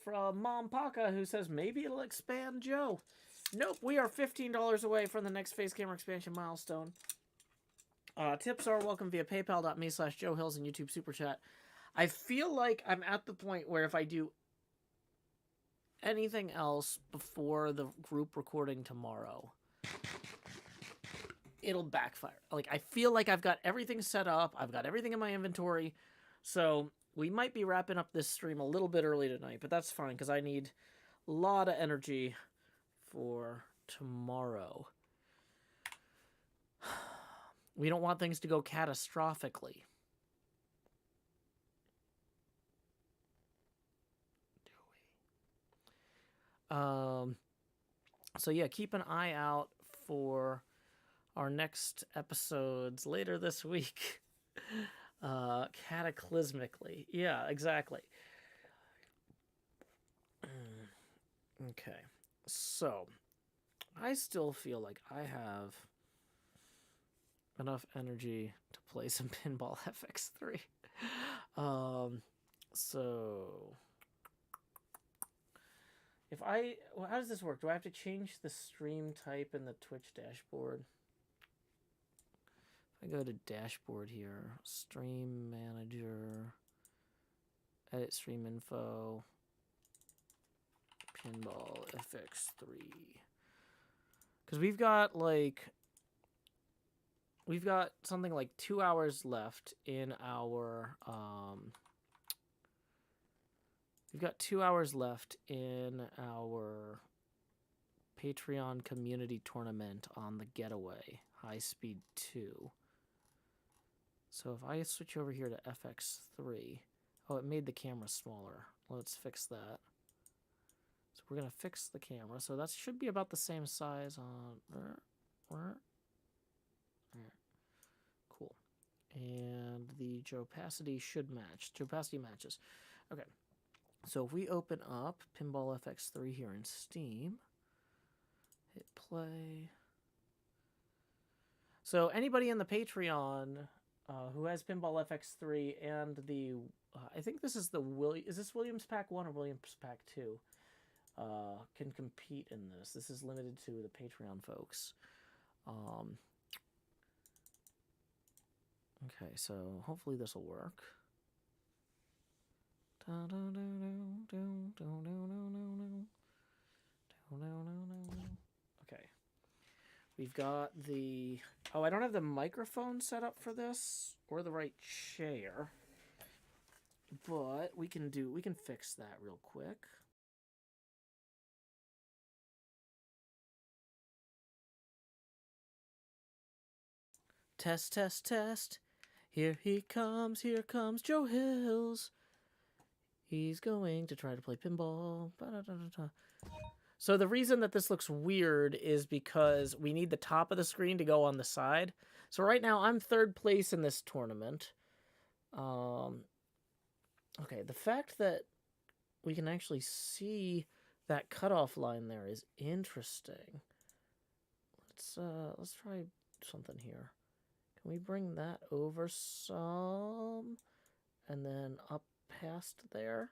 from Mom Paka, who says maybe it'll expand Joe. Nope, we are $15 away from the next face camera expansion milestone. Tips are welcome via paypal.me/Joe Hills and YouTube Super Chat. I feel like I'm at the point where if I do anything else before the group recording tomorrow, it'll backfire. Like, I feel like I've got everything set up. I've got everything in my inventory. So we might be wrapping up this stream a little bit early tonight, but that's fine because I need a lot of energy for tomorrow. We don't want things to go catastrophically. Do we? So yeah, keep an eye out for our next episodes later this week. Cataclysmically. Yeah, exactly. Okay. So, I still feel like I have enough energy to play some Pinball FX3. So if how does this work? Do I have to change the stream type in the Twitch dashboard? If I go to dashboard here, stream manager, edit stream info, Pinball FX3. Because we've got something like 2 hours left in our we've got 2 hours left in our Patreon community tournament on the Getaway High Speed 2. So if I switch over here to FX3, oh, it made the camera smaller. Let's fix that. So we're gonna fix the camera. So that should be about the same size on. Cool. And the opacity should match. Opacity matches. Okay. So if we open up Pinball FX3 here in Steam, hit play. So anybody in the Patreon who has Pinball FX3 and the, I think this is the is this Williams Pack 1 or Williams Pack 2? Can compete in this. This is limited to the Patreon folks. Okay, so hopefully this will work. Okay. We've got the... Oh, I don't have the microphone set up for this, or the right chair. But we can fix that real quick. Test, test, test. Here comes Joe Hills. He's going to try to play pinball. Ba-da-da-da-da. So the reason that this looks weird is because we need the top of the screen to go on the side. So right now I'm 3rd place in this tournament. Okay, the fact that we can actually see that cutoff line there is interesting. Let's try something here. Can we bring that over some and then up past there?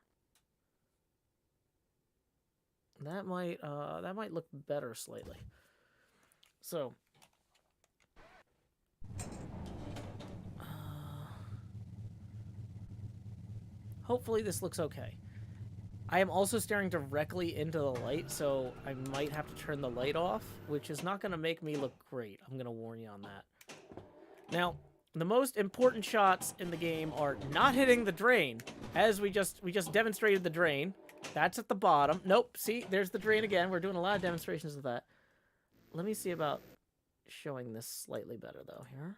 That might look better slightly. So hopefully this looks okay. I am also staring directly into the light, so I might have to turn the light off, which is not going to make me look great. I'm going to warn you on that. Now, the most important shots in the game are not hitting the drain, as we just demonstrated the drain. That's at the bottom. Nope, see, there's the drain again. We're doing a lot of demonstrations of that. Let me see about showing this slightly better, though, here.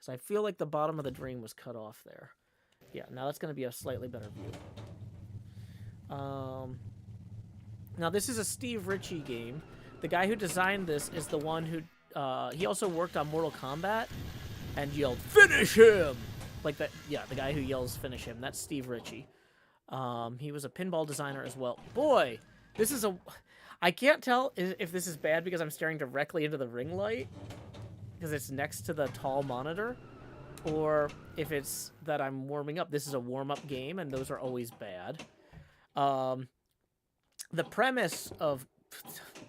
Because I feel like the bottom of the drain was cut off there. Yeah, now that's going to be a slightly better view. Now, this is a Steve Ritchie game. The guy who designed this is the one who... he also worked on Mortal Kombat and yelled, "Finish him!" Like that. Yeah, the guy who yells, "Finish him." That's Steve Ritchie. He was a pinball designer as well. Boy, this is a... I can't tell if this is bad because I'm staring directly into the ring light, because it's next to the tall monitor, or if it's that I'm warming up. This is a warm-up game, and those are always bad. The premise of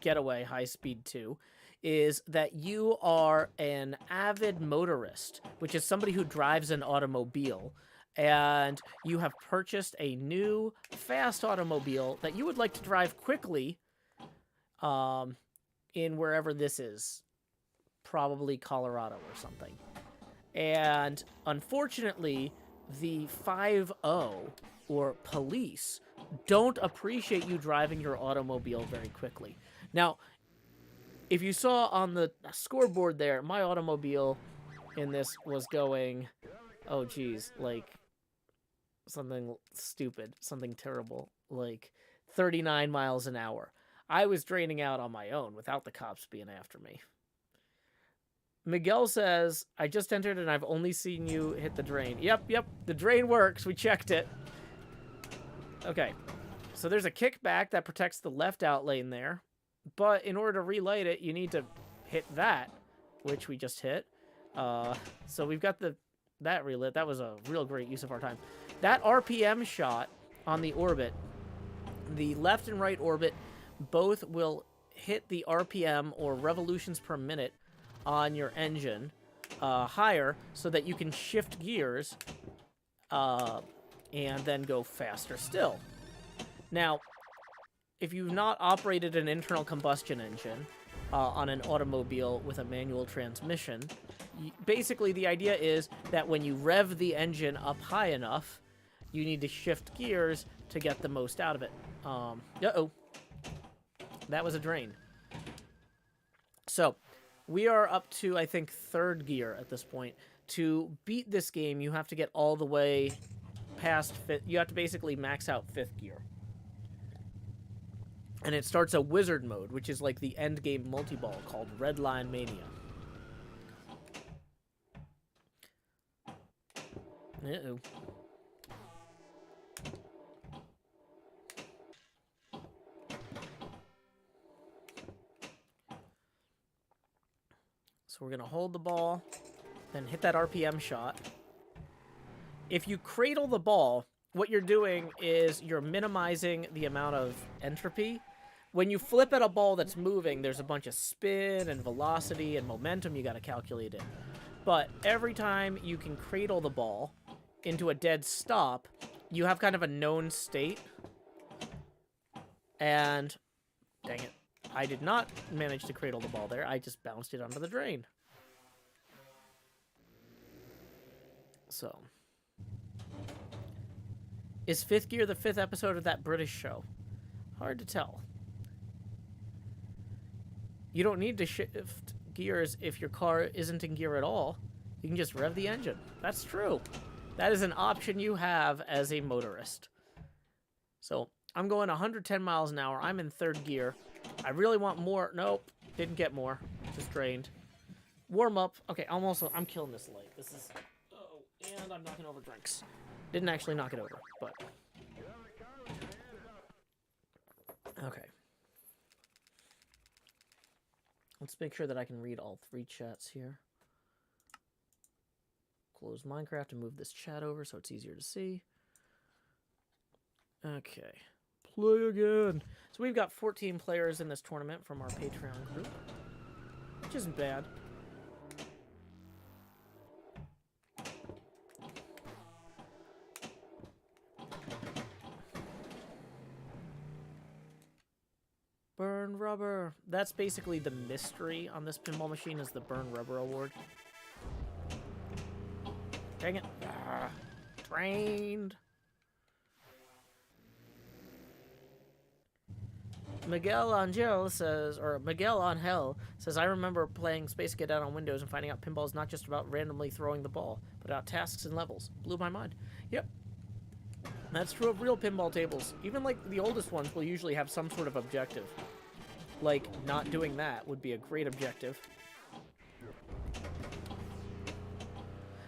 Getaway High Speed 2 is that you are an avid motorist, which is somebody who drives an automobile, and you have purchased a new fast automobile that you would like to drive quickly in wherever this is, probably Colorado or something. And unfortunately, the 5-0, or police, don't appreciate you driving your automobile very quickly. Now, if you saw on the scoreboard there, my automobile in this was going, oh geez, like something stupid, something terrible, like 39 miles an hour. I was draining out on my own without the cops being after me. Miguel says, I just entered and I've only seen you hit the drain. Yep, the drain works. We checked it. Okay, so there's a kickback that protects the left out lane there. But in order to relight it, you need to hit that, which we just hit. So we've got that relit. That was a real great use of our time. That RPM shot on the orbit, the left and right orbit, both will hit the RPM, or revolutions per minute, on your engine higher, so that you can shift gears and then go faster still. Now, if you've not operated an internal combustion engine on an automobile with a manual transmission, basically the idea is that when you rev the engine up high enough, you need to shift gears to get the most out of it. Uh-oh. That was a drain. So, we are up to, I think, 3rd gear at this point. To beat this game, you have to get all the way past 5th. You have to basically max out 5th gear. And it starts a wizard mode, which is like the end game multi-ball called Redline Mania. Uh-oh. So we're going to hold the ball, then hit that RPM shot. If you cradle the ball, what you're doing is you're minimizing the amount of entropy. When you flip at a ball that's moving, there's a bunch of spin and velocity and momentum you got to calculate in. But every time you can cradle the ball into a dead stop, you have kind of a known state. And, dang it, I did not manage to cradle the ball there. I just bounced it onto the drain. So, is 5th gear the 5th episode of that British show? Hard to tell. You don't need to shift gears if your car isn't in gear at all. You can just rev the engine. That's true. That is an option you have as a motorist. So, I'm going 110 miles an hour. I'm in 3rd gear. I really want more. Nope. Didn't get more. Just drained. Warm up. Okay, I'm killing this light. This is... Oh, and I'm knocking over drinks. Didn't actually knock it over, but... Okay. Let's make sure that I can read all 3 chats here. Close Minecraft and move this chat over so it's easier to see. Okay. Play again. So we've got 14 players in this tournament from our Patreon group, which isn't bad. Burn rubber. That's basically the mystery on this pinball machine, is the burn rubber award. Dang it. Ah, drained. Miguel Angel says, or Miguel Angel says, I remember playing Space Cadet on Windows and finding out pinball is not just about randomly throwing the ball, but about tasks and levels. Blew my mind. Yep. That's true of real pinball tables. Even like the oldest ones will usually have some sort of objective. Like, not doing that would be a great objective.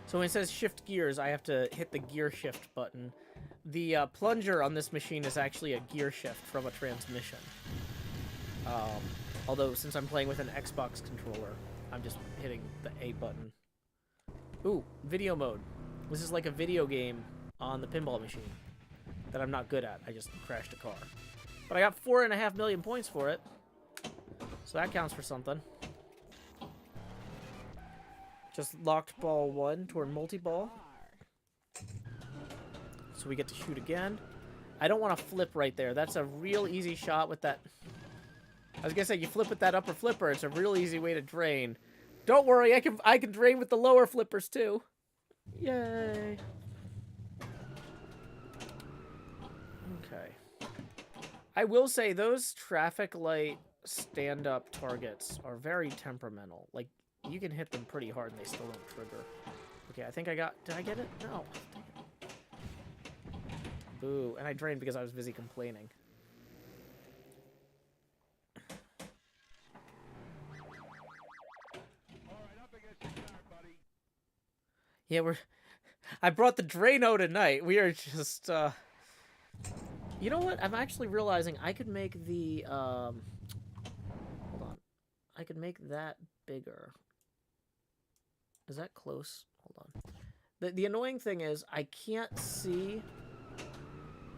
So when it says shift gears, I have to hit the gear shift button. The plunger on this machine is actually a gear shift from a transmission. Although, since I'm playing with an Xbox controller, I'm just hitting the A button. Ooh, video mode. This is like a video game on the pinball machine that I'm not good at. I just crashed a car. But I got 4.5 million points for it. So that counts for something. Just locked ball 1 toward multi-ball. So we get to shoot again. I don't want to flip right there. That's a real easy shot with that. I was gonna say, you flip with that upper flipper. It's a real easy way to drain. Don't worry, I can drain with the lower flippers too. Yay. Okay. I will say those traffic light stand-up targets are very temperamental. Like, you can hit them pretty hard and they still don't trigger. Okay, I think I got... Did I get it? No. Dang it. Boo. And I drained because I was busy complaining. Yeah, I brought the Drano tonight. We are just, You know what? I'm actually realizing I could make the, Hold on. I could make that bigger. Is that close? Hold on. The annoying thing is I can't see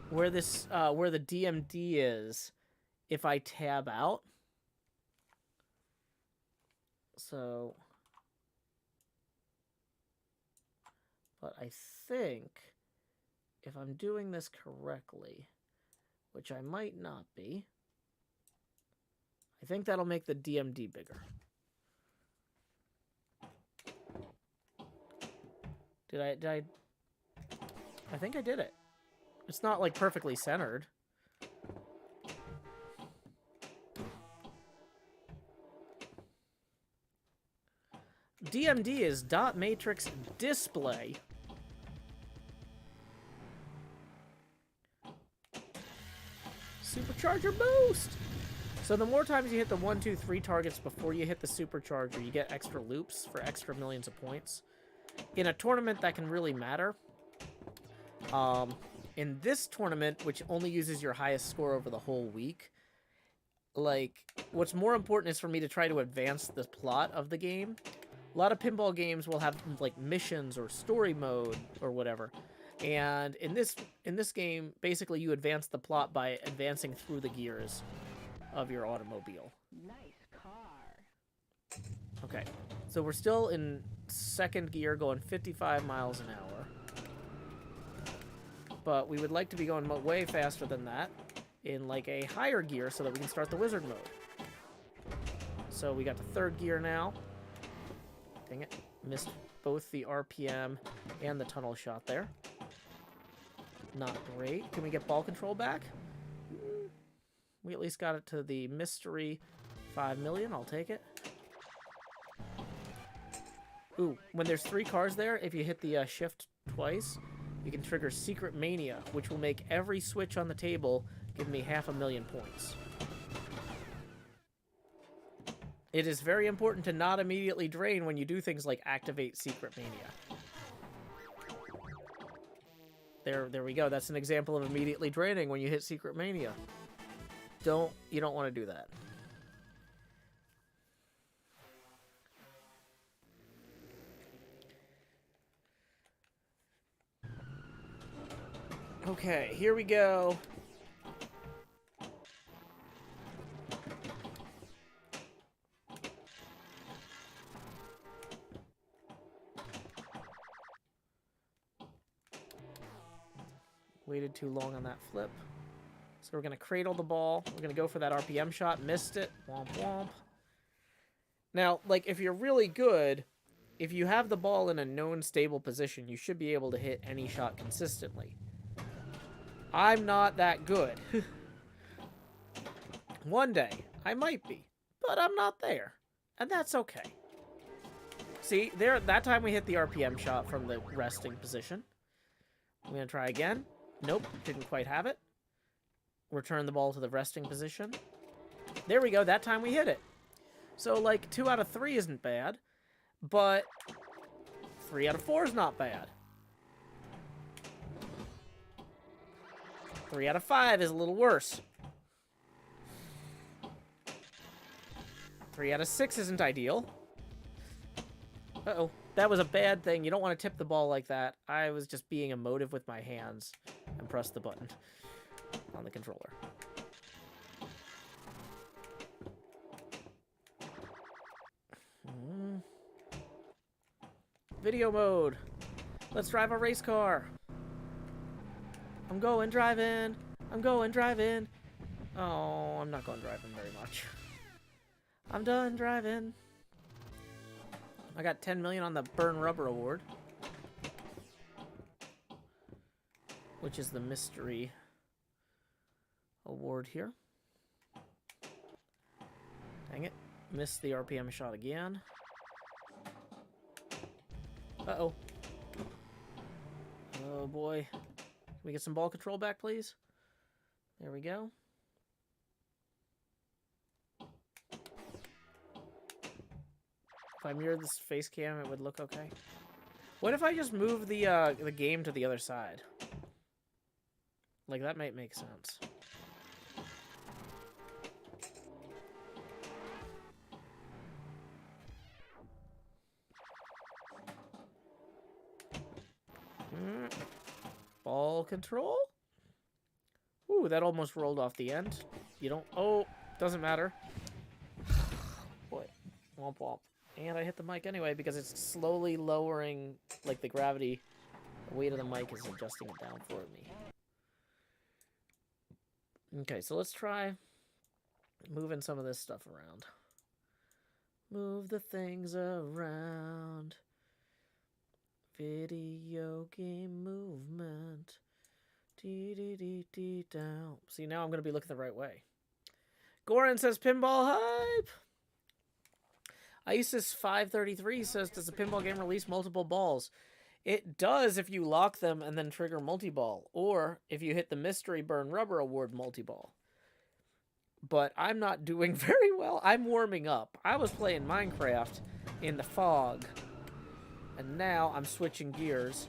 where this, where the DMD is if I tab out. So... But I think if I'm doing this correctly, which I might not be, I think that'll make the DMD bigger. I think I did it. It's not like perfectly centered. DMD is dot matrix display. Supercharger boost! So the more times you hit the 1, 2, 3 targets before you hit the supercharger, you get extra loops for extra millions of points. In a tournament, that can really matter. In this tournament, which only uses your highest score over the whole week, like, what's more important is for me to try to advance the plot of the game. A lot of pinball games will have, like, missions or story mode or whatever. And in this game, basically you advance the plot by advancing through the gears of your automobile. Nice car. Okay, so we're still in second gear going 55 miles an hour. But we would like to be going way faster than that in like a higher gear so that we can start the wizard mode. So we got the third gear now. Dang it, missed both the RPM and the tunnel shot there. Not great. Can we get ball control back? We at least got it to the mystery 5 million. I'll take it. Ooh, when there's 3 cars there, if you hit the shift twice, you can trigger Secret Mania, which will make every switch on the table give me 500,000 points. It is very important to not immediately drain when you do things like activate Secret Mania. There we go. That's an example of immediately draining when you hit Secret Mania. You don't want to do that. Okay, here we go. Waited too long on that flip. So we're going to cradle the ball. We're going to go for that RPM shot. Missed it. Womp womp. Now, like, if you're really good, if you have the ball in a known stable position, you should be able to hit any shot consistently. I'm not that good. One day, I might be, but I'm not there, and that's okay. See, there. That time we hit the RPM shot from the resting position. I'm gonna try again. Nope, didn't quite have it. Return the ball to the resting position. There we go, that time we hit it. So, like, 2 out of 3 isn't bad, but 3 out of 4 is not bad. 3 out of 5 is a little worse. 3 out of 6 isn't ideal. Uh-oh, that was a bad thing. You don't want to tip the ball like that. I was just being emotive with my hands and pressed the button on the controller. Video mode. Let's drive a race car. I'm going driving. I'm going driving. Oh, I'm not going driving very much. I'm done driving. I got 10 million on the Burn Rubber Award, which is the mystery award here. Dang it. Missed the RPM shot again. Uh-oh. Oh, boy. Can we get some ball control back, please? There we go. If I mirrored this face cam, it would look okay. What if I just move the game to the other side? Like, that might make sense. Ball control? Ooh, that almost rolled off the end. You don't... Oh, doesn't matter. Boy. Womp womp. And I hit the mic anyway because it's slowly lowering, like, the gravity. The weight of the mic is adjusting it down for me. Okay, so let's try moving some of this stuff around. Move the things around. Video game movement. Dee down. See, now I'm going to be looking the right way. Goran says pinball hype. Isis533 says, does the pinball game release multiple balls? It does if you lock them and then trigger multi-ball, or if you hit the Mystery Burn Rubber Award multi-ball. But I'm not doing very well. I'm warming up. I was playing Minecraft in the fog, and now I'm switching gears.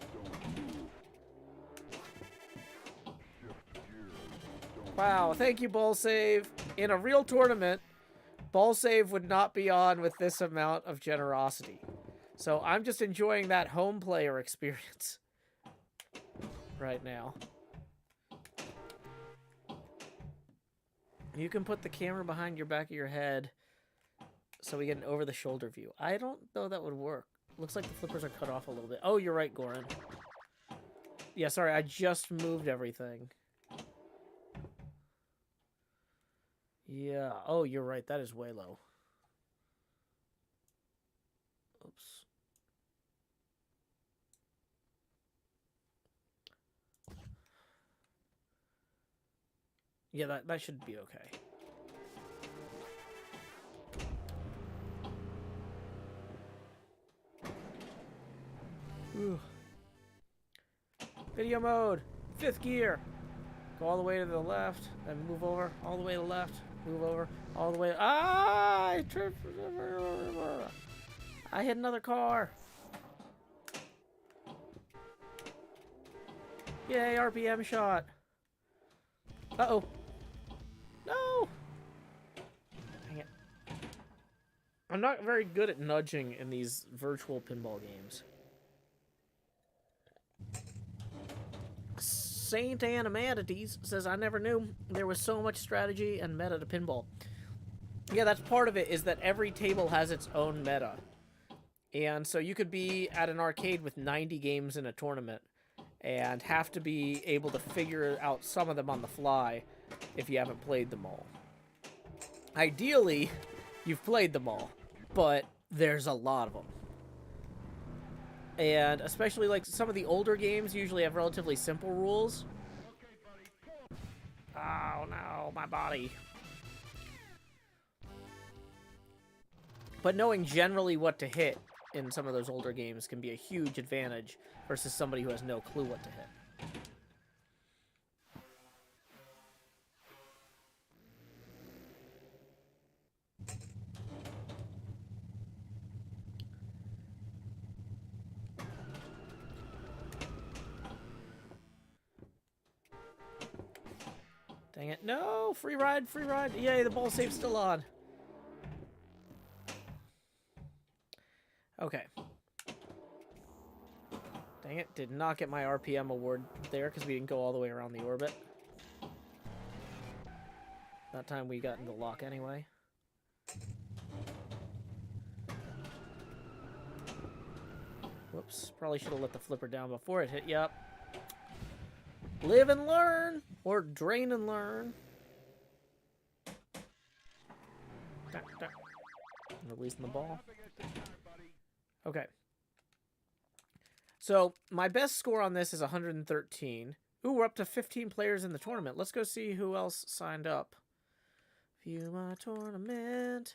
Wow, thank you, Ball Save. In a real tournament, Ball Save would not be on with this amount of generosity. So I'm just enjoying that home player experience right now. You can put the camera behind your back of your head so we get an over-the-shoulder view. I don't know that would work. Looks like the flippers are cut off a little bit. Oh, you're right, Goran. Yeah, sorry, I just moved everything. Yeah. Oh, you're right. That is way low. Oops. Yeah, that should be okay. Ooh. Video mode. 5th gear. Go all the way to the left, then move over. All the way to the left. Move over. All the way. Ah! I tripped. I hit another car. Yay, RPM shot. Uh-oh. No! Dang it. I'm not very good at nudging in these virtual pinball games. Saint Animatides says, I never knew there was so much strategy and meta to pinball. Yeah, that's part of it, is that every table has its own meta. And so you could be at an arcade with 90 games in a tournament and have to be able to figure out some of them on the fly if you haven't played them all. Ideally, you've played them all, but there's a lot of them. And especially, like, some of the older games usually have relatively simple rules. Oh, no, my body. But knowing generally what to hit in some of those older games can be a huge advantage versus somebody who has no clue what to hit. Dang it. No! Free ride, free ride. Yay, the ball save's still on. Okay. Dang it, did not get my RPM award there because we didn't go all the way around the orbit. That time we got into lock anyway. Whoops, probably should have let the flipper down before it hit. Yep. Live and learn! Or drain and learn. Releasing the ball. Okay. So, my best score on this is 113. Ooh, we're up to 15 players in the tournament. Let's go see who else signed up. View my tournament.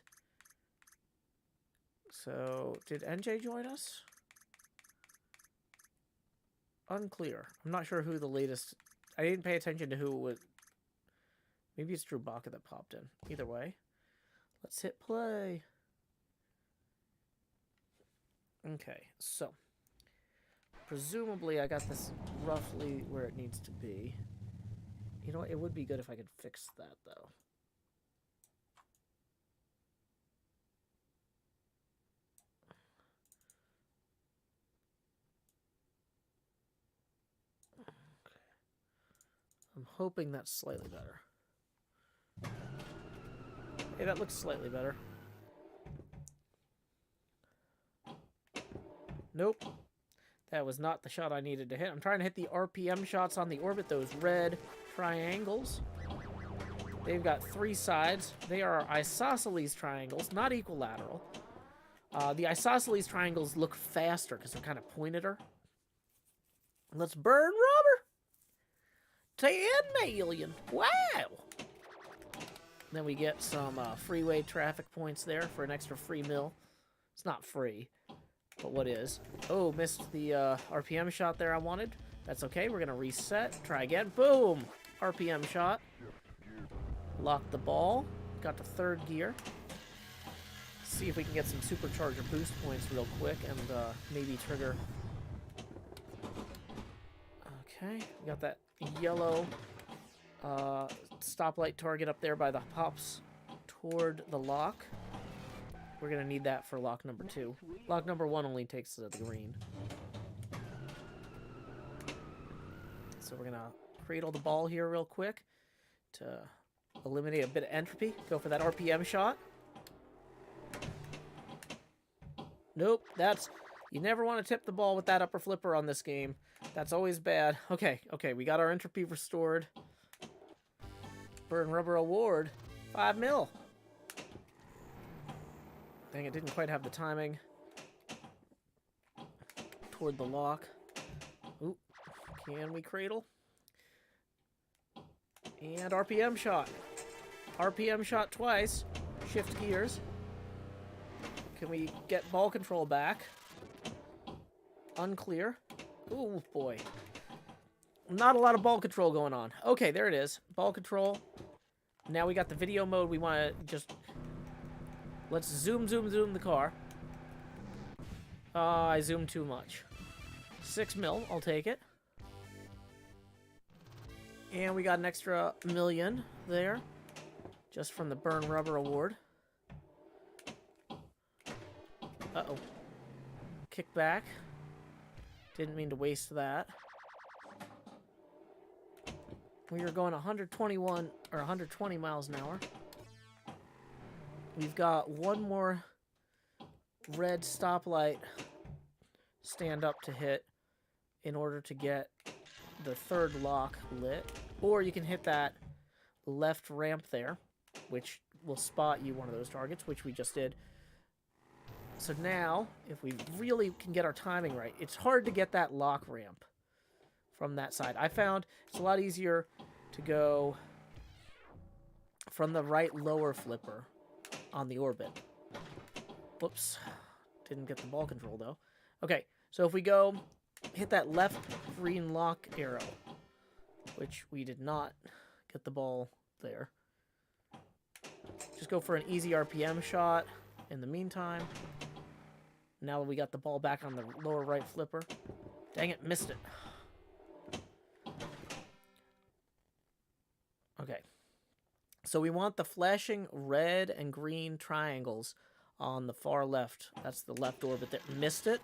So, did NJ join us? Unclear. I'm not sure who the latest... I didn't pay attention to who it was. Maybe it's Drew Baca that popped in. Either way. Let's hit play. Okay, so. Presumably I got this roughly where it needs to be. You know what? It would be good if I could fix that, though. I'm hoping that's slightly better. Hey, that looks slightly better. Nope. That was not the shot I needed to hit. I'm trying to hit the RPM shots on the orbit, those red triangles. They've got 3 sides. They are isosceles triangles, not equilateral. The isosceles triangles look faster because they're kind of pointeder. Let's burn rubber. 10 million. Wow. Then we get some freeway traffic points there for an extra free mil. It's not free, but what is? Oh, missed the RPM shot there I wanted. That's okay. We're going to reset. Try again. Boom. RPM shot. Lock the ball. Got to 3rd gear. See if we can get some supercharger boost points real quick and maybe trigger. Okay. We got that yellow stoplight target up there by the pops toward the lock. We're going to need that for lock number 2. Lock number 1 only takes us to the green. So we're going to cradle the ball here real quick to eliminate a bit of entropy. Go for that RPM shot. Nope, that's... You never want to tip the ball with that upper flipper on this game. That's always bad. Okay, we got our entropy restored. Burn rubber award. 5 mil. Dang, it didn't quite have the timing. Toward the lock. Ooh, can we cradle? And RPM shot. RPM shot twice. Shift gears. Can we get ball control back? Unclear. Ooh, boy. Not a lot of ball control going on. Okay, there it is. Ball control. Now we got the video mode. We want to just... Let's zoom the car. I zoomed too much. 6 mil. I'll take it. And we got an extra million there. Just from the Burn Rubber Award. Uh-oh. Kick back. Didn't mean to waste that. We are going 121 or 120 miles an hour. We've got one more red stoplight stand up to hit in order to get the 3rd lock lit. Or you can hit that left ramp there, which will spot you one of those targets, which we just did. So now, if we really can get our timing right, it's hard to get that lock ramp from that side. I found it's a lot easier to go from the right lower flipper on the orbit. Whoops. Didn't get the ball control, though. Okay, so if we go hit that left green lock arrow, which we did not get the ball there. Just go for an easy RPM shot in the meantime. Now that we got the ball back on the lower right flipper. Dang it, missed it. Okay. So we want the flashing red and green triangles on the far left. That's the left orbit there. Missed it.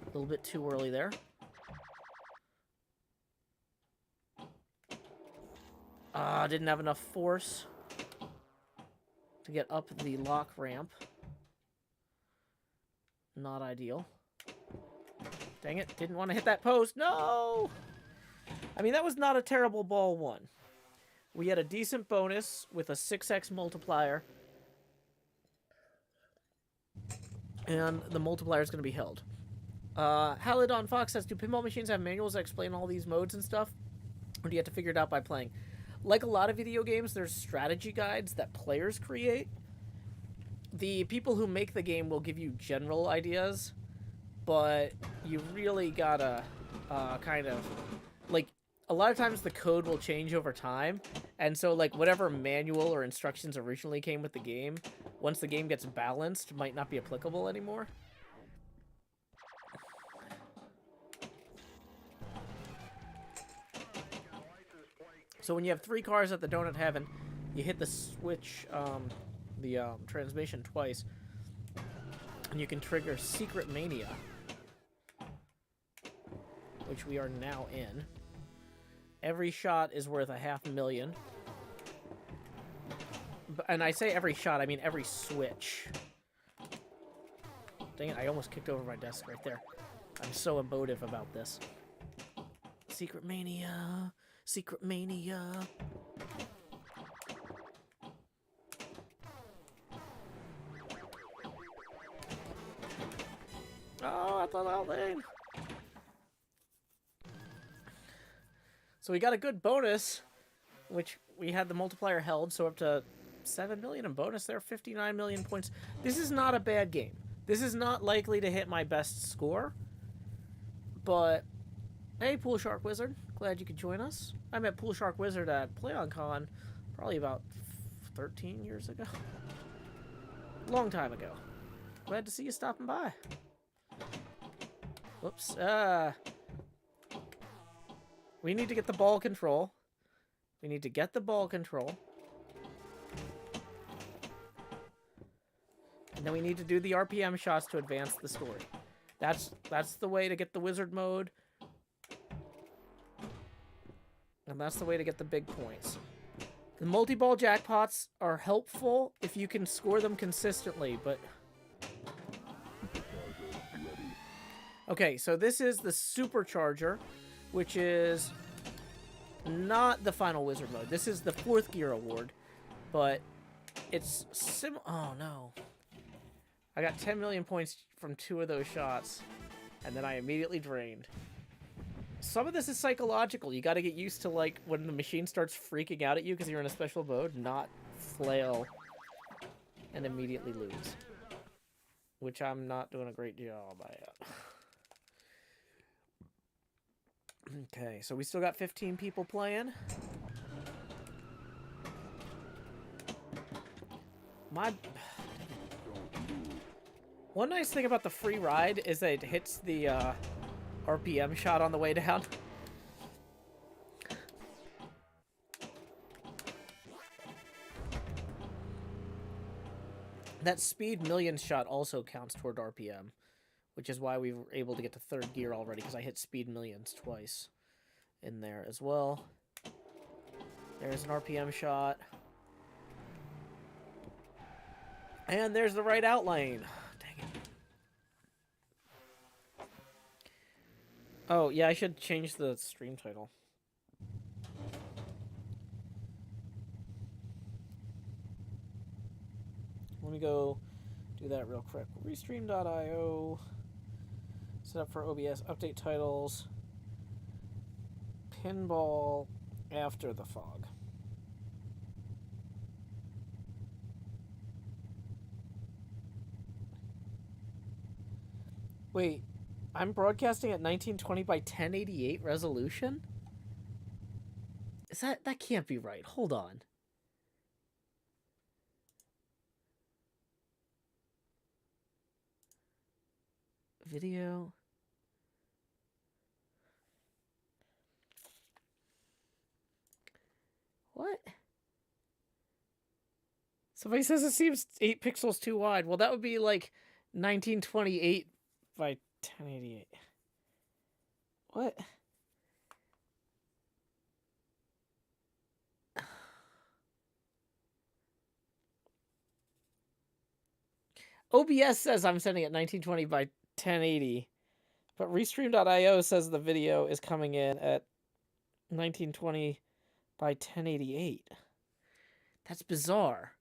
A little bit too early there. Didn't have enough force to get up the lock ramp. Not ideal. Dang it, didn't want to hit that post. No! I mean, that was not a terrible ball one. We had a decent bonus with a 6x multiplier. And the multiplier is going to be held. Halidon Fox says, do pinball machines have manuals that explain all these modes and stuff? Or do you have to figure it out by playing? Like a lot of video games, there's strategy guides that players create. The people who make the game will give you general ideas, but you really gotta kind of... Like, a lot of times the code will change over time, and so, like, whatever manual or instructions originally came with the game, once the game gets balanced, might not be applicable anymore. So when you have 3 cars at the Donut Heaven, you hit the switch, transmission twice, and you can trigger Secret Mania, which we are now in. Every shot is worth $500,000. And I say every shot, I mean every switch. Dang it, I almost kicked over my desk right there. I'm so emotive about this. Secret Mania. Secret Mania. Oh, I thought I'll lane. So we got a good bonus, which we had the multiplier held, so up to 7 million in bonus there, 59 million points. This is not a bad game. This is not likely to hit my best score, but hey, Pool Shark Wizard, glad you could join us. I met Pool Shark Wizard at PlayOnCon probably about 13 years ago. Long time ago. Glad to see you stopping by. Whoops. We need to get the ball control. We need to get the ball control. And then we need to do the RPM shots to advance the story. That's the way to get the wizard mode. And that's the way to get the big points. The multi-ball jackpots are helpful if you can score them consistently, but... Okay, so this is the Supercharger, which is not the final wizard mode. This is the 4th gear award, but it's oh no. I got 10 million points from 2 of those shots, and then I immediately drained. Some of this is psychological. You got to get used to, like, when the machine starts freaking out at you because you're in a special mode, not flail and immediately lose. Which I'm not doing a great job at. Okay, so we still got 15 people playing. One nice thing about the free ride is that it hits the RPM shot on the way down. That speed millions shot also counts toward RPM, which is why we were able to get to 3rd gear already, because I hit speed millions twice in there as well. There's an RPM shot. And there's the right out lane. Dang it. Oh, yeah, I should change the stream title. Let me go do that real quick. Restream.io. Set up for OBS. Update titles. Pinball after the fog. Wait, I'm broadcasting at 1920 by 1088 resolution? Is that can't be right. Hold on. Video. What? Somebody says it seems 8 pixels too wide. Well, that would be like 1928 by 1088. What? OBS says I'm sending it 1920 by 1080, but Restream.io says the video is coming in at 1920 by 1088. That's bizarre.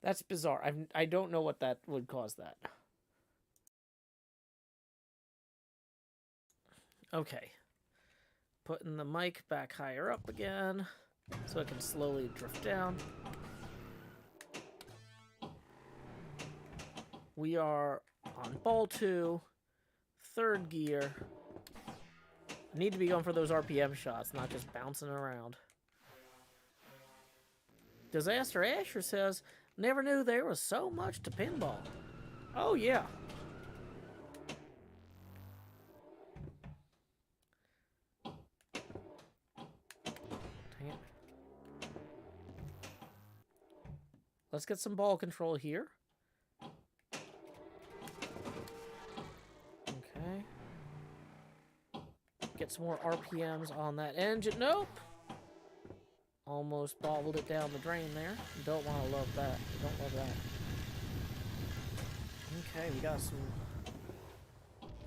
That's bizarre. I don't know what that would cause that. Okay. Putting the mic back higher up again so it can slowly drift down. We are on ball 2, 3rd gear. Need to be going for those RPM shots, not just bouncing around. Disaster Asher says, never knew there was so much to pinball. Oh, yeah. Dang it. Let's get some ball control here. Okay. Get some more RPMs on that engine. Nope. Almost bobbled it down the drain there. Don't want to love that. Don't love that. Okay, we got some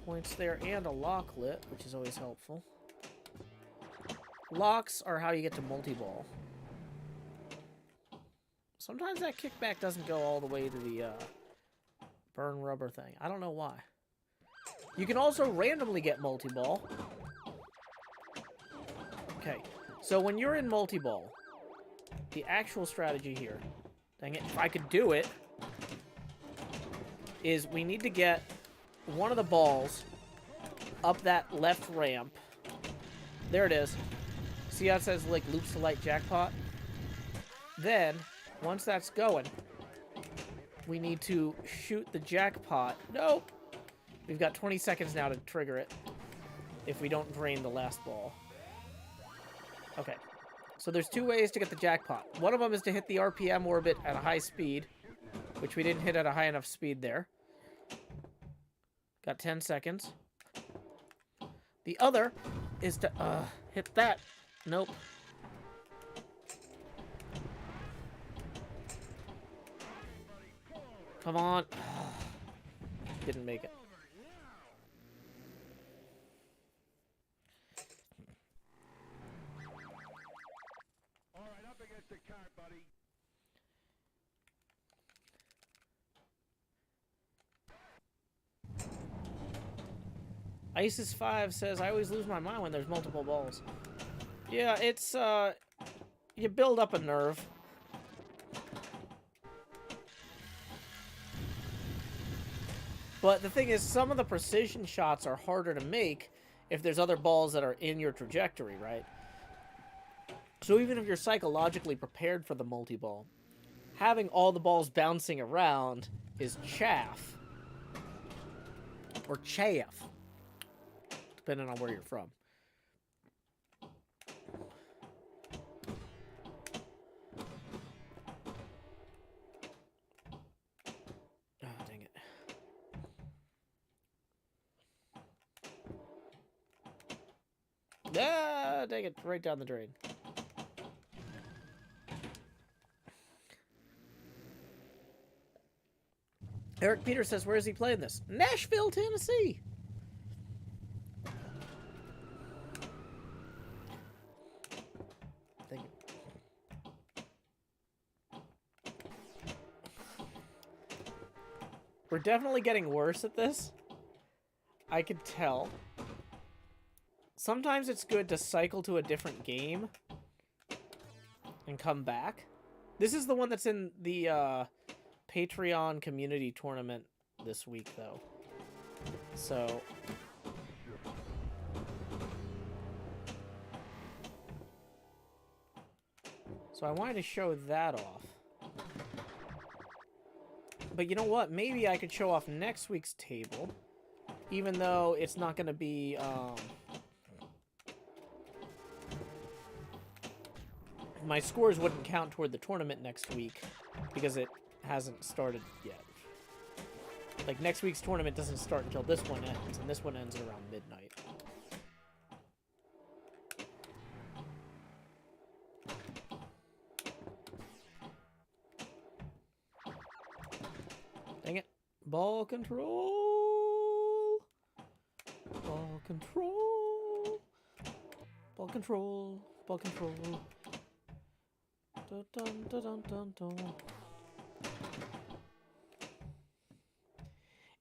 points there and a lock lit, which is always helpful. Locks are how you get to multi-ball. Sometimes that kickback doesn't go all the way to the burn rubber thing. I don't know why. You can also randomly get multi-ball. Okay, so when you're in multi-ball, the actual strategy here, dang it, if I could do it, is we need to get one of the balls up that left ramp. There it is. See how it says, like, loops to light jackpot? Then, once that's going, we need to shoot the jackpot. Nope! We've got 20 seconds now to trigger it if we don't drain the last ball. Okay. So there's 2 ways to get the jackpot. One of them is to hit the RPM orbit at a high speed, which we didn't hit at a high enough speed there. Got 10 seconds. The other is to hit that. Nope. Come on. Didn't make it. All right, up against the car, buddy. ISIS5 says, I always lose my mind when there's multiple balls. Yeah, it's, you build up a nerve. But the thing is, some of the precision shots are harder to make if there's other balls that are in your trajectory, right? So even if you're psychologically prepared for the multi-ball, having all the balls bouncing around is chaff. Or chaff, depending on where you're from. Oh, dang it. Ah, dang it, right down the drain. Eric Peter says, where is he playing this? Nashville, Tennessee. Thank you. We're definitely getting worse at this. I could tell. Sometimes it's good to cycle to a different game and come back. This is the one that's in the Patreon community tournament this week, though. So... So I wanted to show that off. But you know what? Maybe I could show off next week's table. Even though it's not going to be... my scores wouldn't count toward the tournament next week. Because it hasn't started yet. Like, next week's tournament doesn't start until this one ends. And this one ends around midnight. Dang it. Ball control. Ball control. Ball control. Ball control. Dun, dun, dun, dun, dun, dun.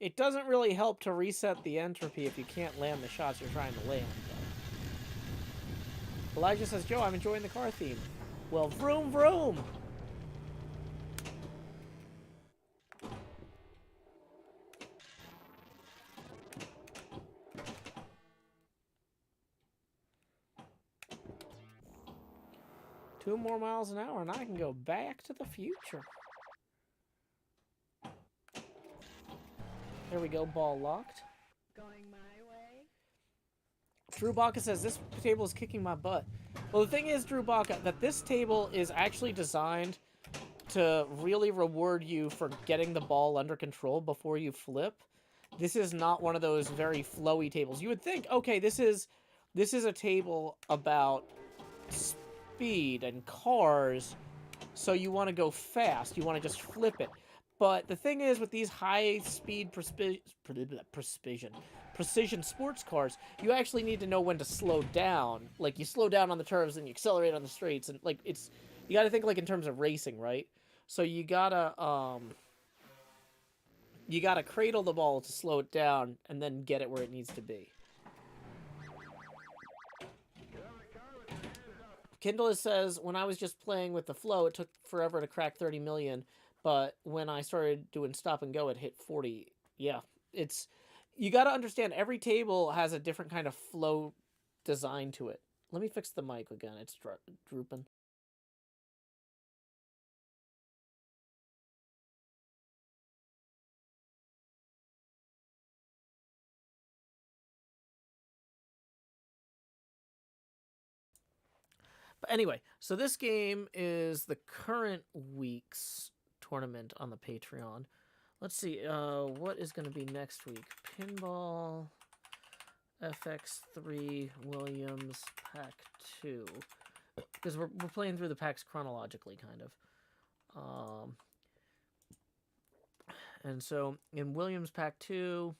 It doesn't really help to reset the entropy if you can't land the shots you're trying to land, though. Elijah says, Joe, I'm enjoying the car theme. Well, vroom, vroom! Two more miles an hour and I can go back to the future. There we go, ball locked. Going my way. Drew Baca says, this table is kicking my butt. Well, the thing is, Drew Baca, that this table is actually designed to really reward you for getting the ball under control before you flip. This is not one of those very flowy tables. You would think, okay, this is a table about speed and cars, so you want to go fast. You want to just flip it. But the thing is, with these high-speed precision sports cars, you actually need to know when to slow down. Like, you slow down on the curves and you accelerate on the straights, and like you got to think like in terms of racing, right? So you gotta cradle the ball to slow it down and then get it where it needs to be. Kindle says, when I was just playing with the flow, it took forever to crack 30 million. But when I started doing stop and go, it hit 40. Yeah, you got to understand, every table has a different kind of flow design to it. Let me fix the mic again. It's drooping. But anyway, so this game is the current week's tournament on the Patreon. Let's see, what is going to be next week? Pinball, FX3, Williams, Pack 2. Because we're playing through the packs chronologically, kind of. And so, in Williams Pack 2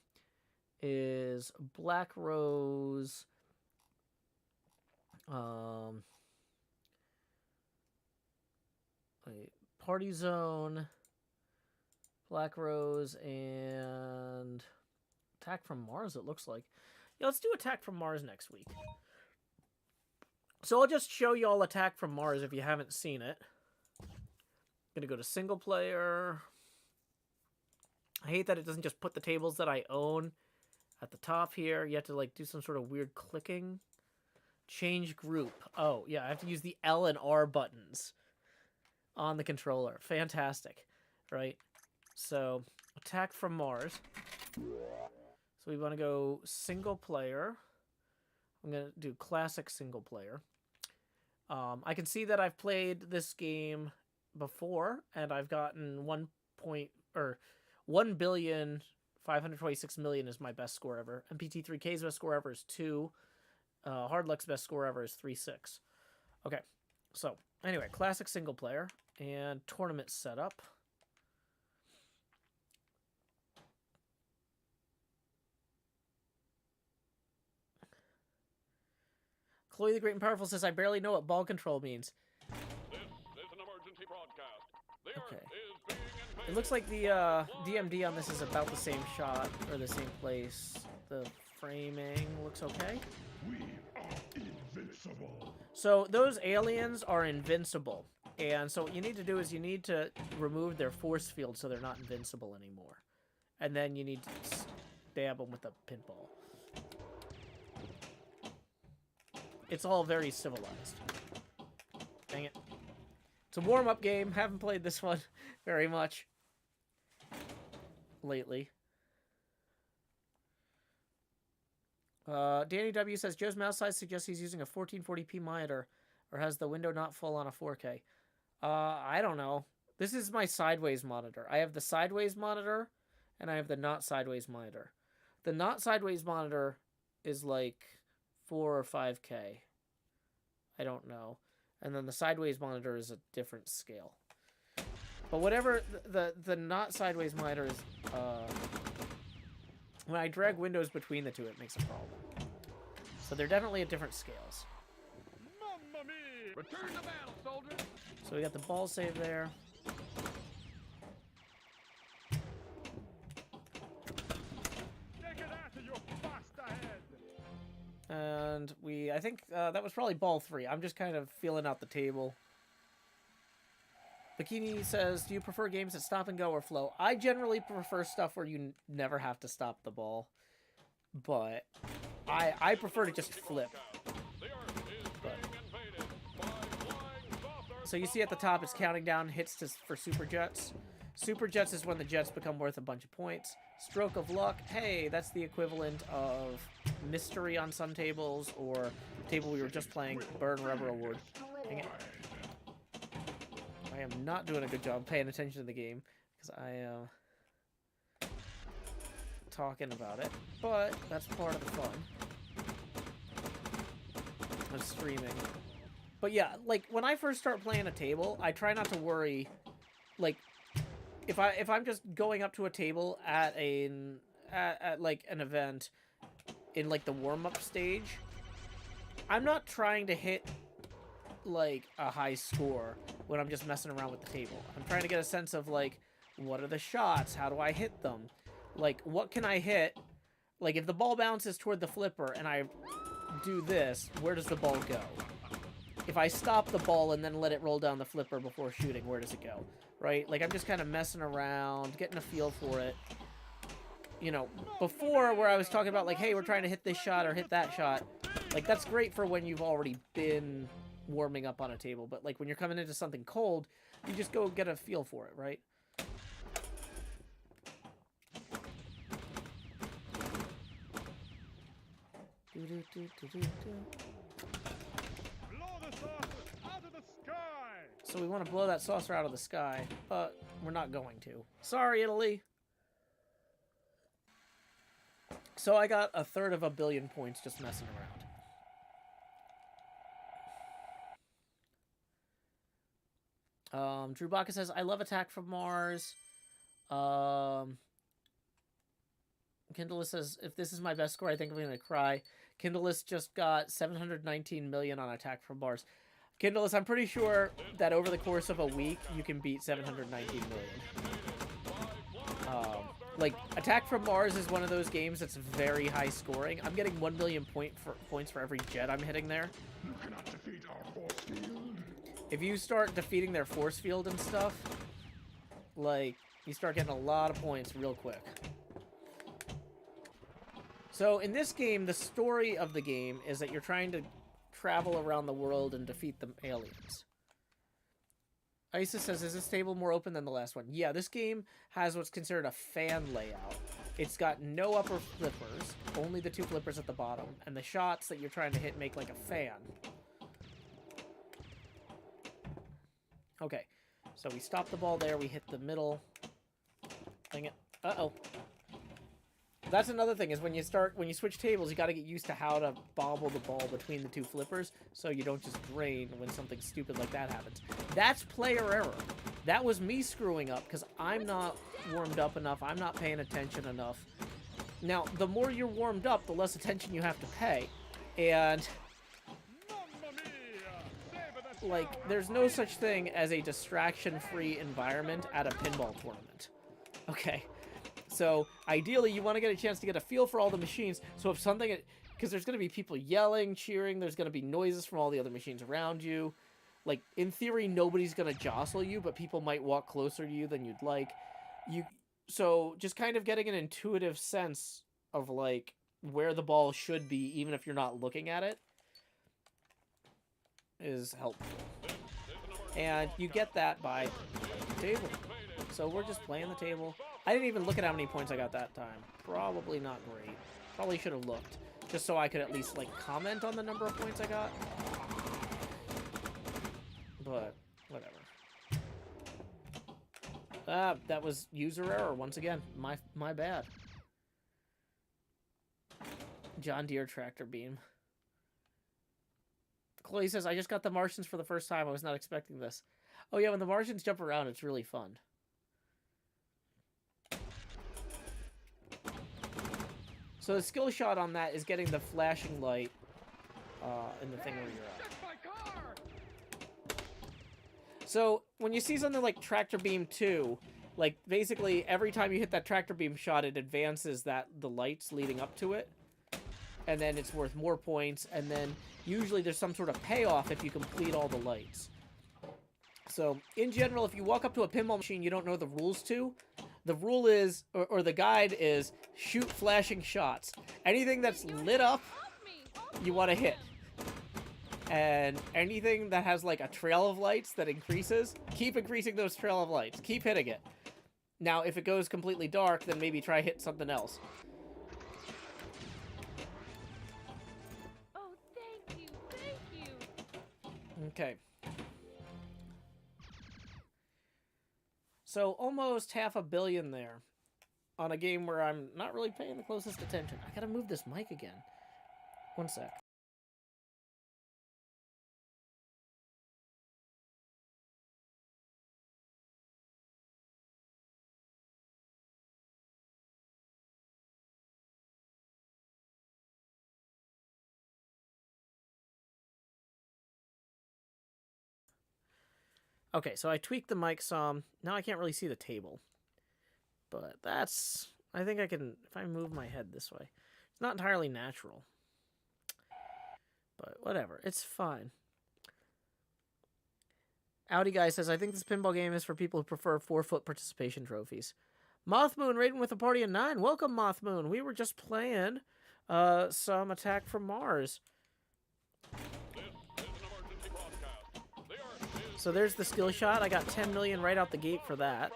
is Black Rose, Party Zone, Black Rose, and Attack from Mars, it looks like. Yeah, let's do Attack from Mars next week. So I'll just show you all Attack from Mars if you haven't seen it. Gonna go to single player. I hate that it doesn't just put the tables that I own at the top here. You have to like do some sort of weird clicking. Change group. Oh, yeah, I have to use the L and R buttons on the controller. Fantastic, right? So, Attack from Mars. So we want to go single player. I'm going to do classic single player. I can see that I've played this game before, and I've gotten 1,526,000,000 is my best score ever. MPT3K's best score ever is 2. Hard Luck's best score ever is 3.6. Okay, so anyway, classic single player and tournament setup. Chloe the Great and Powerful says, I barely know what ball control means. This is an emergency broadcast. The Okay. Earth is being invaded. It looks like the DMD on this is about the same shot, or the same place. The framing looks okay. We are invincible. So those aliens are invincible. And so what you need to do is you need to remove their force field so they're not invincible anymore. and then you need to stab them with a pinball. It's all very civilized. Dang it. It's a warm-up game. Haven't played this one very much lately. Danny W says, Joe's mouse size suggests he's using a 1440p monitor, or has the window not full on a 4K. I don't know. This is my sideways monitor. I have the sideways monitor, and I have the not sideways monitor. The not sideways monitor is like 4 or 5K. I don't know. And then the sideways monitor is a different scale. But whatever, the not sideways monitor is, when I drag windows between the two, it makes a problem. So they're definitely at different scales. Mamma mia! Return to battle, soldier! So we got the ball save there. Take it after your fast ahead! And I think that was probably ball 3. I'm just kind of feeling out the table. Bikini says, do you prefer games that stop and go or flow? I generally prefer stuff where you never have to stop the ball. But I prefer to just flip. But. So you see at the top it's counting down hits for Super Jets. Super Jets is when the Jets become worth a bunch of points. Stroke of Luck, hey, that's the equivalent of Mystery on some tables, or the table we were just playing, Burn Rubber Award. Dang it. I am not doing a good job paying attention to the game, because I am talking about it, but that's part of the fun of streaming. But yeah, like, when I first start playing a table, I try not to worry, like, if I'm just going up to a table at like an event in like the warm-up stage, I'm not trying to hit like a high score when I'm just messing around with the table. I'm trying to get a sense of like, what are the shots? How do I hit them? Like, what can I hit? Like, if the ball bounces toward the flipper and I do this, where does the ball go? If I stop the ball and then let it roll down the flipper before shooting, where does it go? Right? Like, I'm just kind of messing around, getting a feel for it. You know, before where I was talking about, like, hey, we're trying to hit this shot or hit that shot. Like, that's great for when you've already been warming up on a table. But, like, when you're coming into something cold, you just go get a feel for it, right? So we want to blow that saucer out of the sky, but we're not going to. Sorry, Italy. So I got 1/3 of a billion points just messing around. Drew Baca says, I love Attack from Mars. Kindleless says, if this is my best score, I think I'm going to cry. Kindleless just got 719 million on Attack from Mars. Kindleless, I'm pretty sure that over the course of a week, you can beat 719 million. Like, Attack from Mars is one of those games that's very high scoring. I'm getting 1 million points for every jet I'm hitting there. You cannot defeat our force field. If you start defeating their force field and stuff, like, you start getting a lot of points real quick. So, in this game, the story of the game is that you're trying to travel around the world and defeat the aliens. Isis says, is this table more open than the last one? Yeah, this game has what's considered a fan layout. It's got no upper flippers, only the 2 flippers at the bottom, and the shots that you're trying to hit make like a fan. Okay, so we stop the ball there, we hit the middle. Dang it. Uh-oh. That's another thing, is when you switch tables, you gotta get used to how to bobble the ball between the 2 flippers, so you don't just drain when something stupid like that happens. That's player error. That was me screwing up, because I'm not warmed up enough, I'm not paying attention enough. Now, the more you're warmed up, the less attention you have to pay, and like, there's no such thing as a distraction-free environment at a pinball tournament. Okay. So, ideally, you want to get a chance to get a feel for all the machines, so if something... Because there's going to be people yelling, cheering, there's going to be noises from all the other machines around you. Like, in theory, nobody's going to jostle you, but people might walk closer to you than you'd like. So just kind of getting an intuitive sense of like where the ball should be, even if you're not looking at it, is helpful. And you get that by the table. So we're just playing the table. I didn't even look at how many points I got that time. Probably not great. Probably should have looked, just so I could at least like comment on the number of points I got. But whatever. That was user error once again. My bad. John Deere tractor beam. Chloe says, I just got the Martians for the first time. I was not expecting this. Oh yeah, when the Martians jump around, it's really fun. So the skill shot on that is getting the flashing light in the thing where you're at. So when you see something like Tractor Beam 2, like basically every time you hit that Tractor Beam shot, it advances the lights leading up to it. And then it's worth more points, and then usually there's some sort of payoff if you complete all the lights. So, in general, if you walk up to a pinball machine you don't know the rules to, the rule is, or the guide is, shoot flashing shots. Anything that's lit up, you want to hit. And anything that has like a trail of lights that increases, keep increasing those trail of lights. Keep hitting it. Now, if it goes completely dark, then maybe try hit something else. Okay. So almost $500 million there on a game where I'm not really paying the closest attention. I gotta move this mic again. One sec. Okay, so I tweaked the mic some. Now I can't really see the table. But that's... I think I can... If I move my head this way. It's not entirely natural. But whatever. It's fine. Audi Guy says, I think this pinball game is for people who prefer 4-foot participation trophies. Mothmoon raiding with a party of 9. Welcome, Mothmoon. We were just playing some Attack from Mars. So there's the skill shot. I got 10 million right out the gate for that.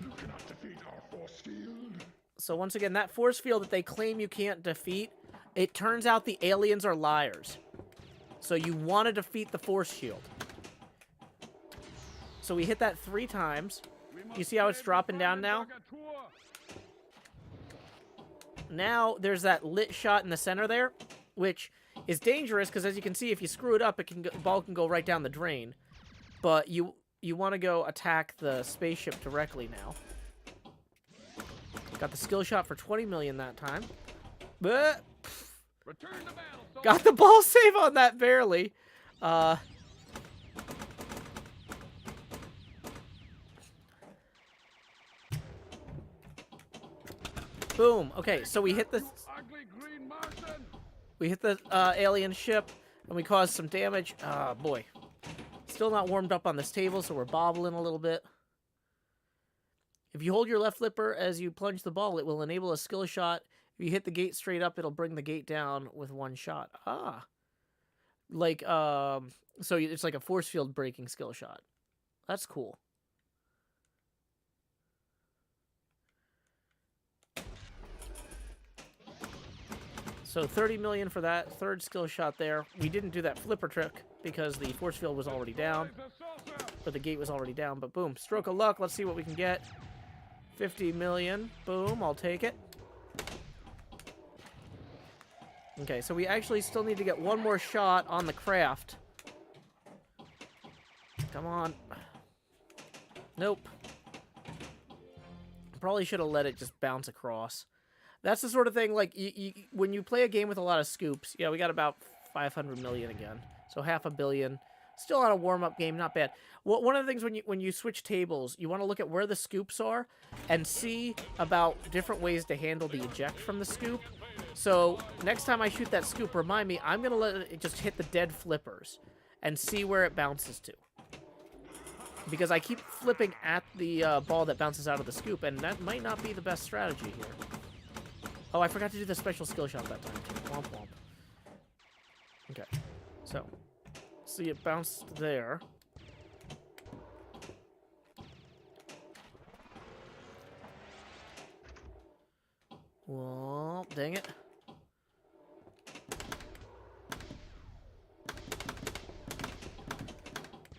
You cannot defeat our force field. So once again, that force field that they claim you can't defeat, it turns out the aliens are liars. So you want to defeat the force shield. So we hit that 3 times. You see how it's dropping down now? Now there's that lit shot in the center there, which is dangerous because, as you can see, if you screw it up, the ball can go right down the drain. But you want to go attack the spaceship directly now. Got the skill shot for 20 million that time. But got the ball save on that barely. Boom. Okay, so we hit the alien ship, and we caused some damage. Boy. Still not warmed up on this table, so we're bobbling a little bit. If you hold your left flipper as you plunge the ball, it will enable a skill shot. If you hit the gate straight up, it'll bring the gate down with 1 shot. Like, so it's like a force field breaking skill shot. That's cool. So 30 million for that third skill shot there. We didn't do that flipper trick because the force field was already down. Or the gate was already down, but boom. Stroke of luck. Let's see what we can get. 50 million. Boom. I'll take it. Okay, so we actually still need to get 1 more shot on the craft. Come on. Nope. Probably should have let it just bounce across. That's the sort of thing, like, when you play a game with a lot of scoops, yeah, we got about 500 million again. So $500 million. Still on a warm-up game, not bad. Well, one of the things when you switch tables, you want to look at where the scoops are and see about different ways to handle the eject from the scoop. So next time I shoot that scoop, remind me, I'm going to let it just hit the dead flippers and see where it bounces to. because I keep flipping at the ball that bounces out of the scoop, and that might not be the best strategy here. Oh, I forgot to do the special skill shot that time, too. Womp womp. Okay, so, see it bounced there. Well, dang it.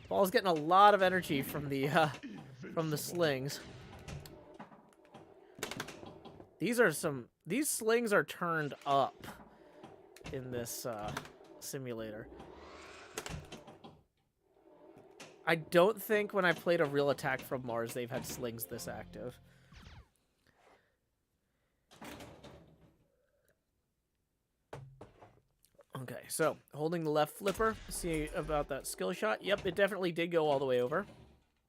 Ball's getting a lot of energy from the slings. These slings are turned up in this simulator. I don't think when I played a real Attack from Mars they've had slings this active. Okay, so holding the left flipper, see about that skill shot. Yep, it definitely did go all the way over.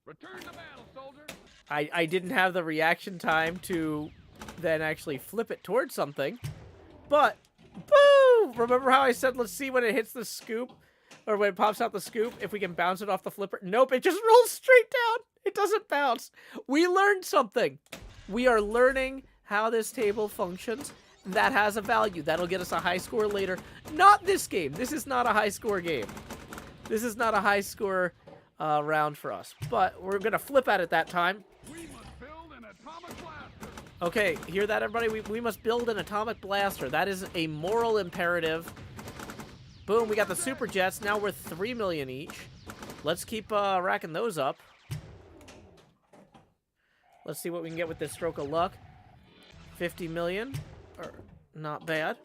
Return to battle, soldier. I didn't have the reaction time to then actually flip it towards something. But, boo! Remember how I said, let's see when it hits the scoop? Or when it pops out the scoop, if we can bounce it off the flipper? Nope, it just rolls straight down. It doesn't bounce. We learned something. We are learning how this table functions. That has a value. That'll get us a high score later. Not this game. This is not a high score game. This is not a high score round for us. But we're going to flip at it that time. We must build an atomic blaster. Okay, hear that, everybody? We must build an atomic blaster. That is a moral imperative. Boom, we got the super jets. Now we're 3 million each. Let's keep racking those up. Let's see what we can get with this stroke of luck. 50 million. Not bad.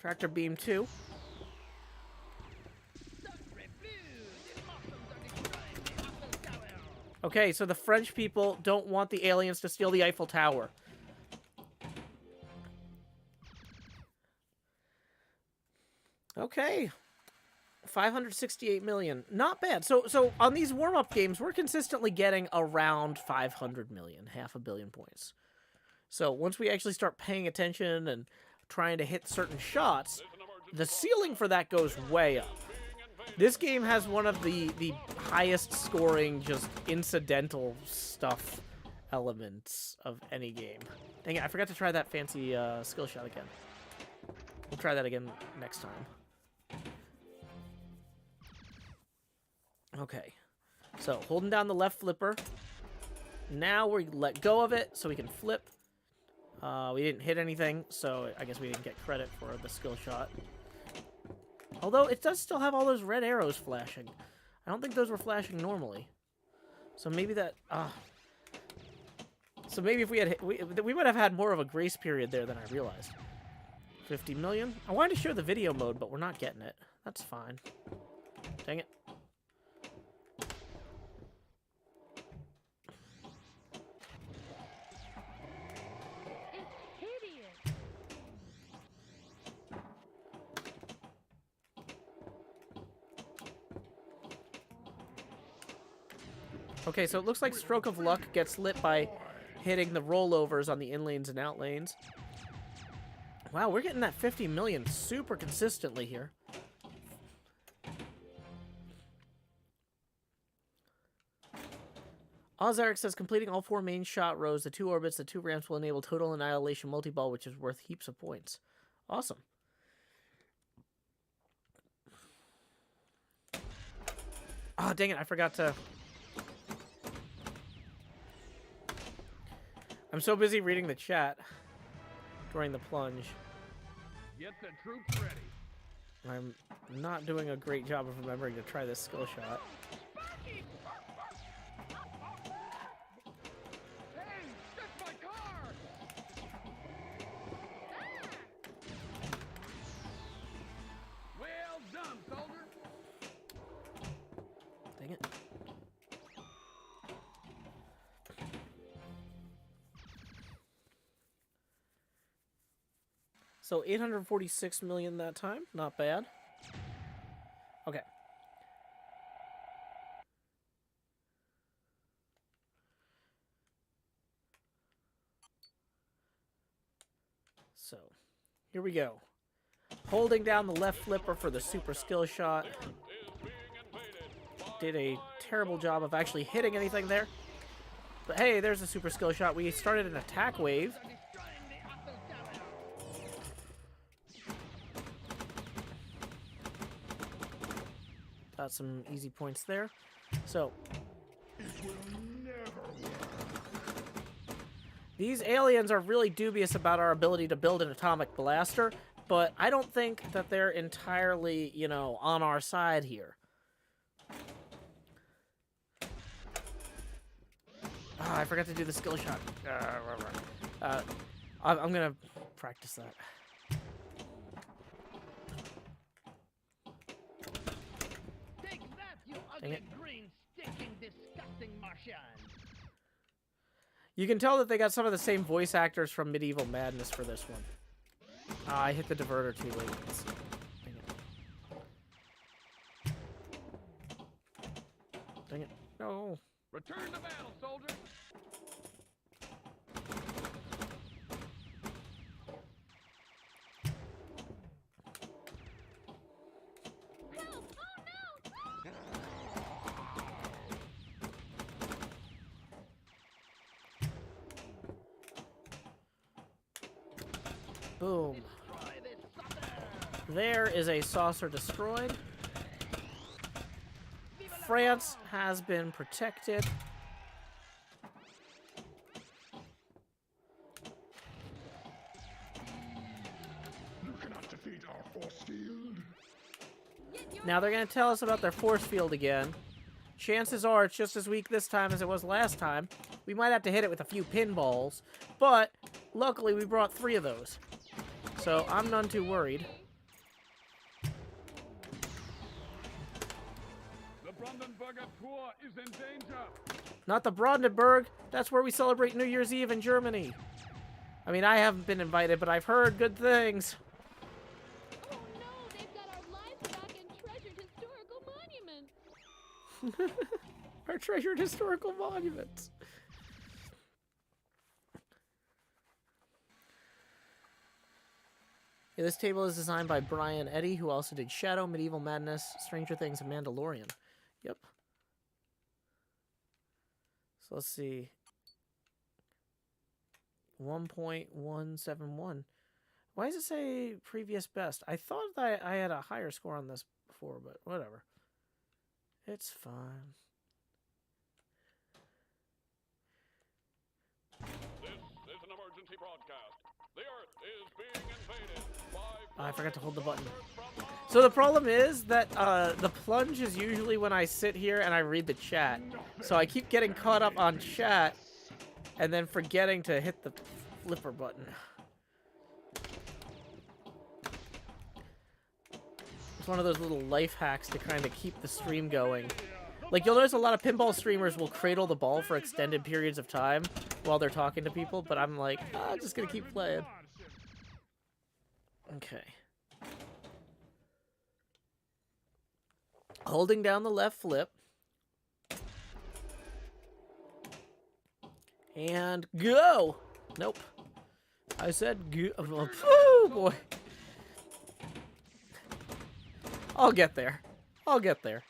Tractor beam 2. Okay, so the French people don't want the aliens to steal the Eiffel Tower. Okay. 568 million. Not bad. So on these warm-up games, we're consistently getting around 500 million, half a billion points. So once we actually start paying attention and trying to hit certain shots, the ceiling for that goes way up. This game has one of the highest scoring, just incidental stuff elements of any game. Dang it, I forgot to try that fancy skill shot again. We'll try that again next time. Okay, so holding down the left flipper. Now we let go of it so we can flip. We didn't hit anything, so I guess we didn't get credit for the skill shot. Although it does still have all those red arrows flashing. I don't think those were flashing normally. So maybe that... So maybe if we had... We might have had more of a grace period there than I realized. 50 million? I wanted to show the video mode, but we're not getting it. That's fine. Dang it. Okay, so it looks like Stroke of Luck gets lit by hitting the rollovers on the in lanes and out lanes. Wow, we're getting that 50 million super consistently here. Ozaric says completing all 4 main shot rows, the 2 orbits, the 2 ramps will enable total annihilation multi-ball, which is worth heaps of points. Awesome. Oh, dang it, I forgot to... I'm so busy reading the chat during the plunge. Get the troops ready. I'm not doing a great job of remembering to try this skill shot. Hey, that's my car! Well done, soldier. Dang it. So 846 million that time. Not bad. Okay. So, here we go. Holding down the left flipper for the super skill shot. did a terrible job of actually hitting anything there. But hey, there's a super skill shot. We started an attack wave. Got some easy points there. So, these aliens are really dubious about our ability to build an atomic blaster, but I don't think that they're entirely, you know, on our side here. Ah, I forgot to do the skill shot. I'm gonna practice that. Take that, you Dang ugly, it. green, stinking, disgusting Martian! You can tell that they got some of the same voice actors from Medieval Madness for this one. I hit the diverter too late. Dang it. Dang it. No. Return to battle, soldiers. Help! Oh no! Boom. Destroy this sucker! There is a saucer destroyed. France has been protected. You cannot defeat our force field. Now they're going to tell us about their force field again. Chances are it's just as weak this time as it was last time. We might have to hit it with a few pinballs, but luckily we brought 3 of those. So I'm none too worried. The Brandenburger Tor is in danger. Not the Brandenburg. That's where we celebrate New Year's Eve in Germany. I mean, I haven't been invited, but I've heard good things. Oh no! They've got our livestock and treasured historical monuments. Our treasured historical monuments. Yeah, this table is designed by Brian Eddy, who also did Shadow, Medieval Madness, Stranger Things, and Mandalorian. Yep. So let's see. 1.171. Why does it say previous best? I thought that I had a higher score on this before, but whatever. It's fine. This is an emergency broadcast. The Earth is being invaded by I forgot to hold the button. So the problem is that the plunge is usually when I sit here and I read the chat. So I keep getting caught up on chat and then forgetting to hit the flipper button. It's one of those little life hacks to kind of keep the stream going. Like, you'll notice a lot of pinball streamers will cradle the ball for extended periods of time while they're talking to people, but I'm like, I'm just gonna keep playing. Okay. Holding down the left flip. And go! Nope. I said go. Oh, boy. I'll get there. I'll get there.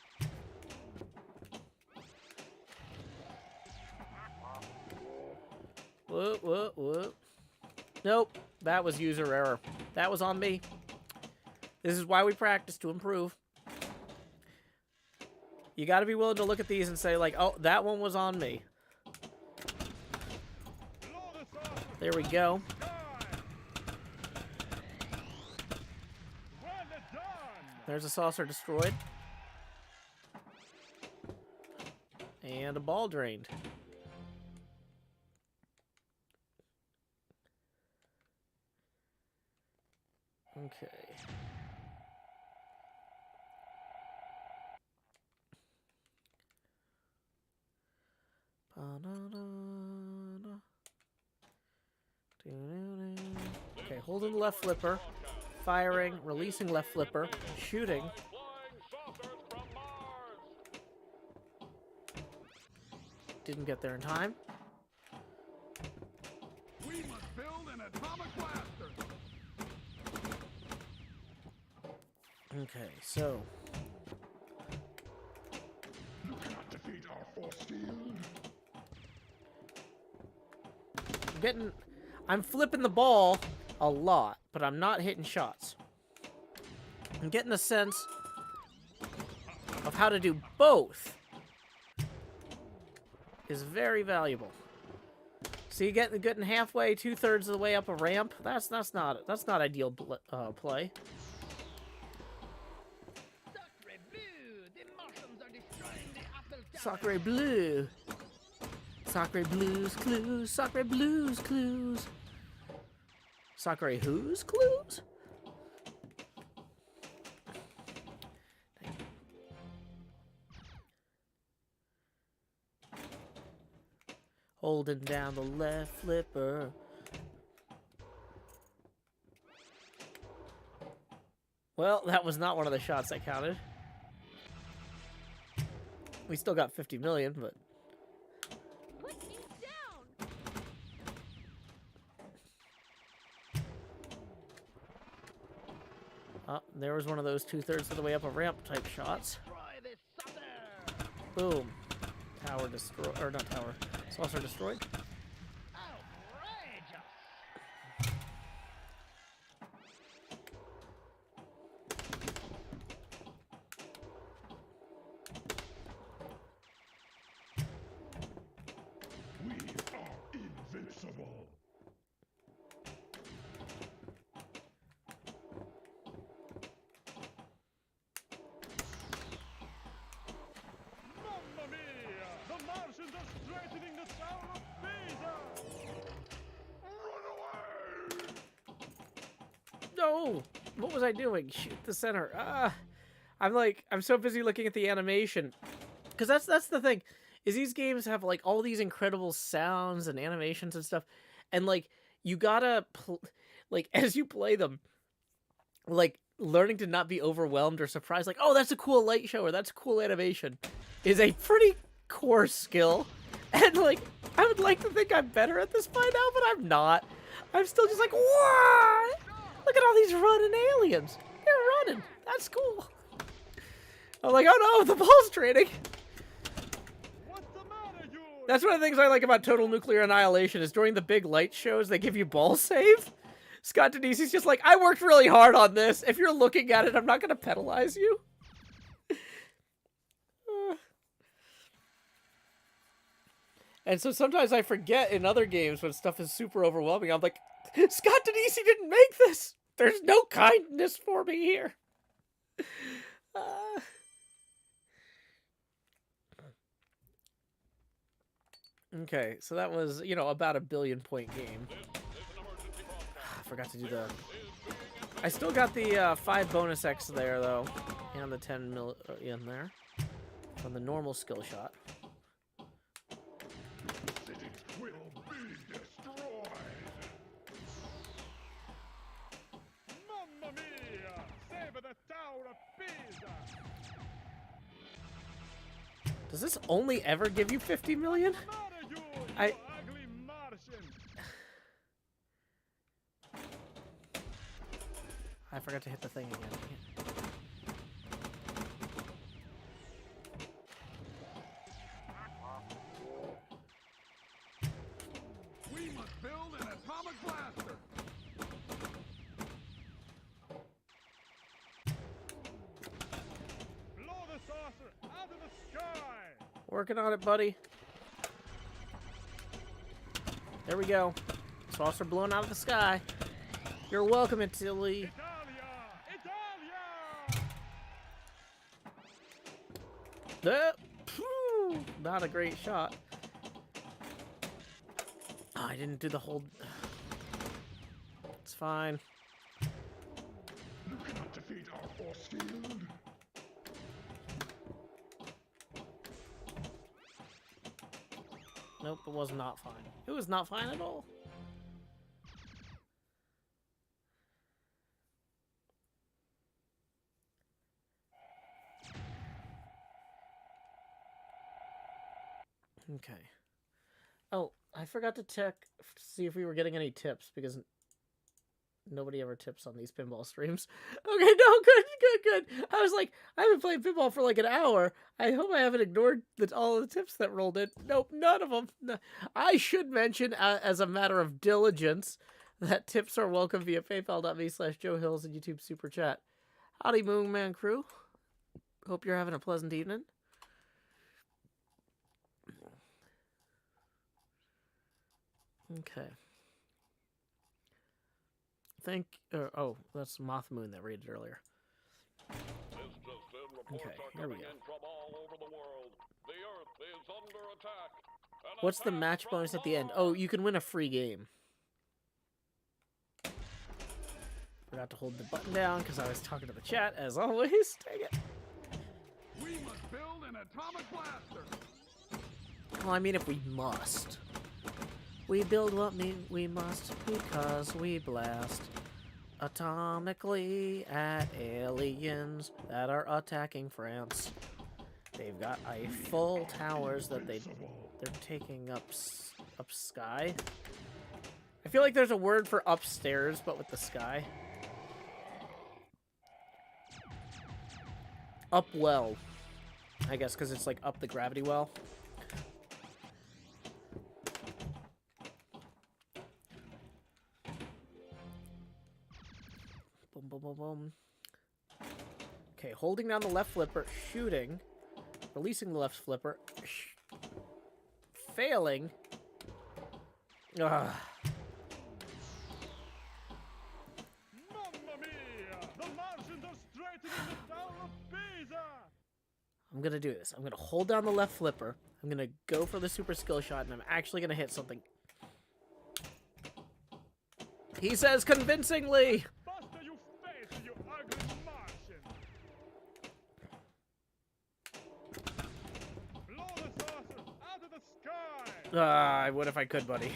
Whoop, whoop, whoop. Nope. That was user error. That was on me. This is why we practice, to improve. You gotta be willing to look at these and say, like, oh, that one was on me. There we go. There's a saucer destroyed. And a ball drained. Okay. Ba-na-na-na. Do-do-do. Okay, holding the left flipper, firing, releasing left flipper, shooting. Didn't get there in time. We must build an atomic blaster. Okay, so I'm flipping the ball a lot, but I'm not hitting shots. I'm getting a sense of how to do both is very valuable. See, getting halfway, 2/3 of the way up a ramp. That's not ideal play. Sacre bleu! The Martians are destroying the apple tower. Sacre bleu. Sacre blues clues. Sacre blues clues. Sacre who's clues? Holding down the left flipper. Well, that was not one of the shots that counted. We still got 50 million, but... Put me down! Oh, there was one of those 2/3 of the way up a ramp type shots. Destroy this sucker! Boom. Tower destroyed. Or not tower. Saucer destroyed. Outrageous! We are invincible. Mamma mia! The Martians are strengthening the Tower of Pisa! Run away! No! What was I doing? Shoot the center. I'm so busy looking at the animation. Because that's the thing. Is these games have, like, all these incredible sounds and animations and stuff. And, like, you gotta, like, as you play them, like, learning to not be overwhelmed or surprised. Like, oh, that's a cool light show or that's a cool animation is a pretty core skill. And, like, I would like to think I'm better at this by now, but I'm not. I'm still just like, what? Look at all these running aliens. They're running. That's cool. I'm like, oh no, the ball's training. What's the matter, you? That's one of the things I like about Total Nuclear Annihilation is during the big light shows, they give you ball save. Scott Denisi's just like, I worked really hard on this. If you're looking at it, I'm not going to penalize you. And so sometimes I forget in other games when stuff is super overwhelming. I'm like, Scott Denisi didn't make this. There's no kindness for me here. Okay, so that was, you know, about a billion-point game. I forgot to do the... I still got the 5 bonus X there, though. And the 10 mil in there. From the normal skill shot. City will be destroyed. Mamma mia! Save the Tower of Pisa! Does this only ever give you 50 million? What's the matter, you? I- You ugly Martian! I forgot to hit the thing again. We must build an atomic blaster! Blow the saucer out of the sky! Working on it, buddy. There we go. Saucer blown out of the sky. You're welcome, Italy. Italia! Italia! Phew, not a great shot. Oh, I didn't do the whole... It's fine. You cannot defeat our force field. Nope, it was not fine. It was not fine at all. Okay. Oh, I forgot to check, see if we were getting any tips, because Nobody ever tips on these pinball streams. Okay, no, good. I was like, I haven't played pinball for like an hour. I hope I haven't ignored all the tips that rolled in. Nope, none of them. No. I should mention, as a matter of diligence, that tips are welcome via paypal.me/JoeHills and YouTube Super Chat. Howdy, Moonman crew. Hope you're having a pleasant evening. Okay. Oh, that's Moth Moon that raided earlier. Okay, here we go. What's the match bonus at the end? Oh, you can win a free game. Forgot to hold the button down because I was talking to the chat, as always. Dang it. We must build an atomic blaster. Well, I mean, if we must. We build what we must because we blast atomically at aliens that are attacking France. They've got Eiffel towers that they're taking up sky. I feel like there's a word for upstairs, but with the sky. Up well, I guess, because it's like up the gravity well. Boom, boom, boom, boom. Okay, holding down the left flipper, shooting, releasing the left flipper, failing. Ugh. Mamma mia! The Martians are straightening the Tower of Pisa! I'm gonna do this. I'm gonna hold down the left flipper. I'm gonna go for the super skill shot, and I'm actually gonna hit something. He says convincingly! Buster, you face, you ugly Martian! Blow the saucer out of the sky! What if I could, buddy?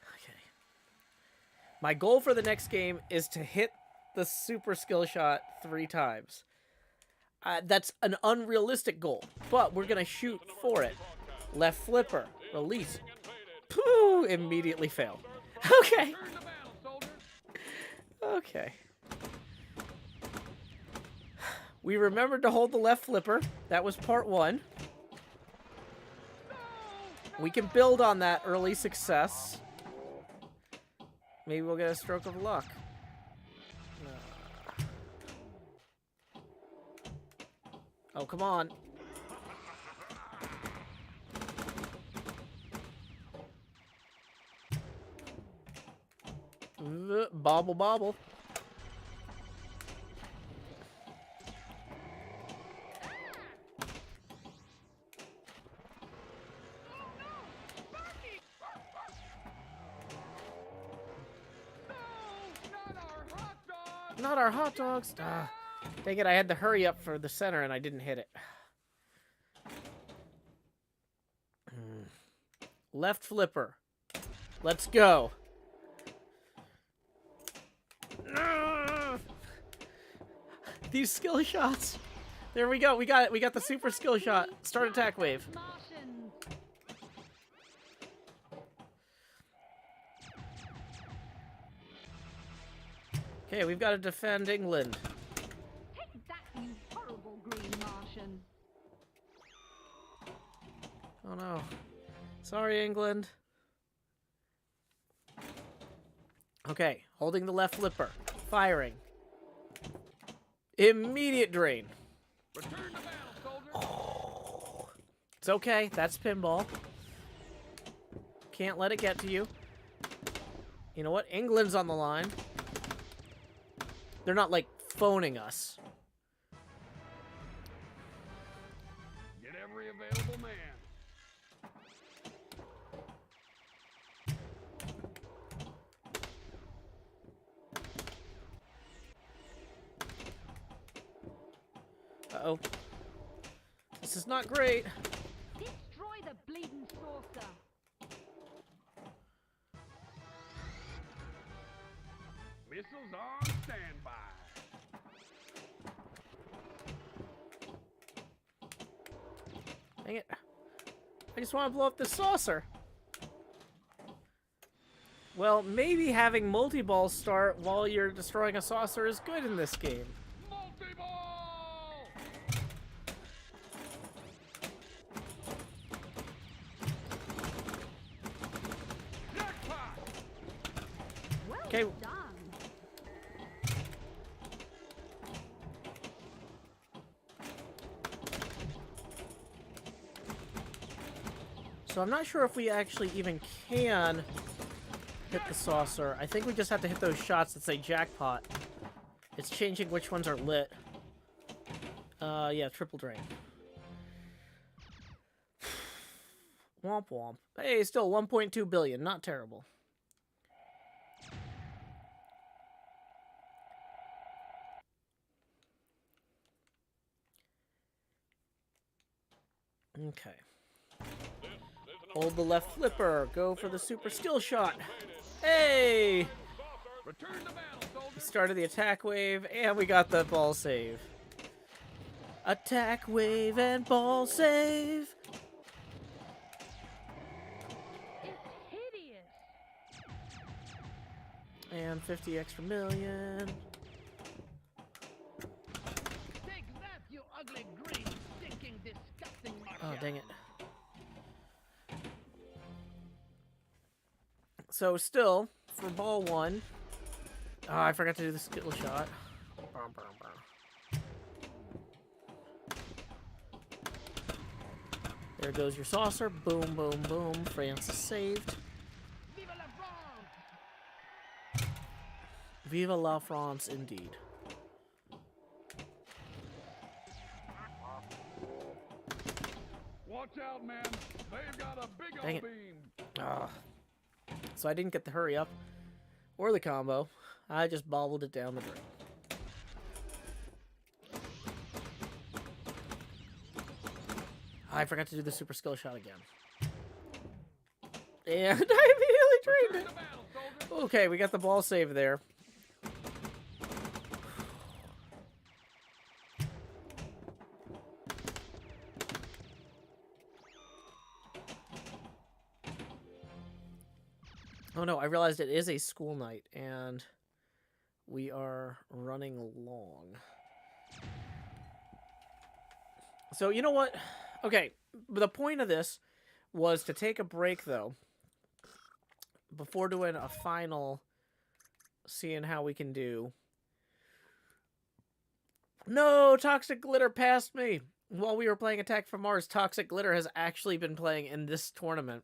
Okay. My goal for the next game is to hit the super skill shot 3 times. That's an unrealistic goal, but we're gonna shoot for it. Left flipper, release. Pooh! Immediately fail. Okay. Okay. We remembered to hold the left flipper. That was part 1. We can build on that early success. Maybe we'll get a stroke of luck. Oh, come on. Bobble, bobble. Not our hot dogs. Dang it, I had to hurry up for the center and I didn't hit it. Left flipper. Let's go. These skill shots. There we go. We got it. We got the super skill shot. Start attack wave. Martians. Okay, we've got to defend England. Take that, you horrible green Martian. Oh no. Sorry, England. Okay, holding the left flipper. Firing. Immediate drain. Return to battle, soldier! It's okay. That's pinball. Can't let it get to you. You know what? England's on the line. They're not, like, phoning us. Get every available man. Uh-oh. This is not great. Destroy the bleeding saucer. Missiles on standby. Dang it. I just want to blow up the saucer. Well, maybe having multi-ball start while you're destroying a saucer is good in this game. Multi-ball! Jackpot! Okay. Done. So I'm not sure if we actually even can hit the saucer. I think we just have to hit those shots that say jackpot. It's changing which ones are lit. Yeah, triple drain. Womp womp. Hey, still 1.2 billion. Not terrible. Okay. Hold the left flipper. Go for the super skill shot. Hey! Return to battle, soldier! We started the attack wave, and we got the ball save. Attack wave and ball save. It's hideous. And 50 extra million. Take that, you ugly, green, stinking, disgusting Martian! Oh, dang it. So still, for ball one... Oh, I forgot to do the skill shot. There goes your saucer. Boom, boom, boom. France is saved. Vive la France! Viva la France, indeed. Watch out, man. They've got a big Dang old it. beam. Ah. So I didn't get the hurry up or the combo. I just bobbled it down the drain. I forgot to do the super skill shot again. And I immediately drained Return it. to battle, soldier! Okay, we got the ball save there. Oh no, I realized it is a school night, and we are running long. So, you know what? Okay, the point of this was to take a break, though, before doing a final, seeing how we can do. No, Toxic Glitter passed me. While we were playing Attack from Mars, Toxic Glitter has actually been playing in this tournament.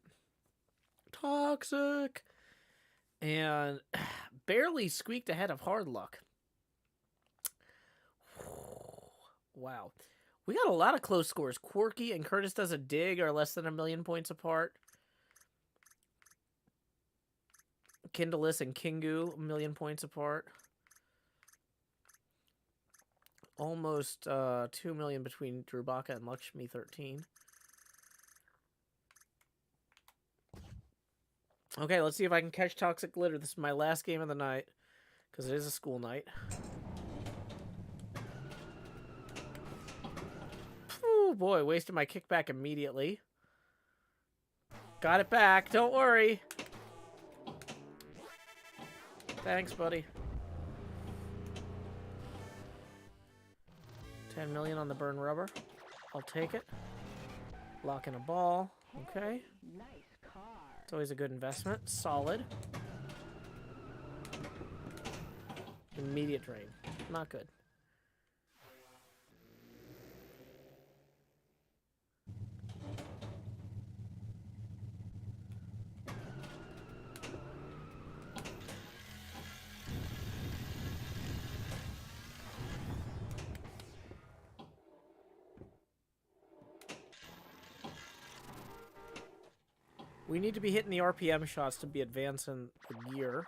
Toxic! And barely squeaked ahead of Hard Luck. Wow. We got a lot of close scores. Quirky and Curtis Does a Dig are less than 1,000,000 points apart. Kindleless and Kingu, 1,000,000 points apart. Almost 2 million between Drubaka and Lakshmi 13. Okay, let's see if I can catch Toxic Glitter. This is my last game of the night, because it is a school night. Oh boy, wasted my kickback immediately. Got it back, don't worry. Thanks, buddy. 10 million on the burn rubber. I'll take it. Lock in a ball. Okay. Nice car. It's always a good investment. Solid. Immediate drain. Not good. We need to be hitting the RPM shots to be advancing the gear.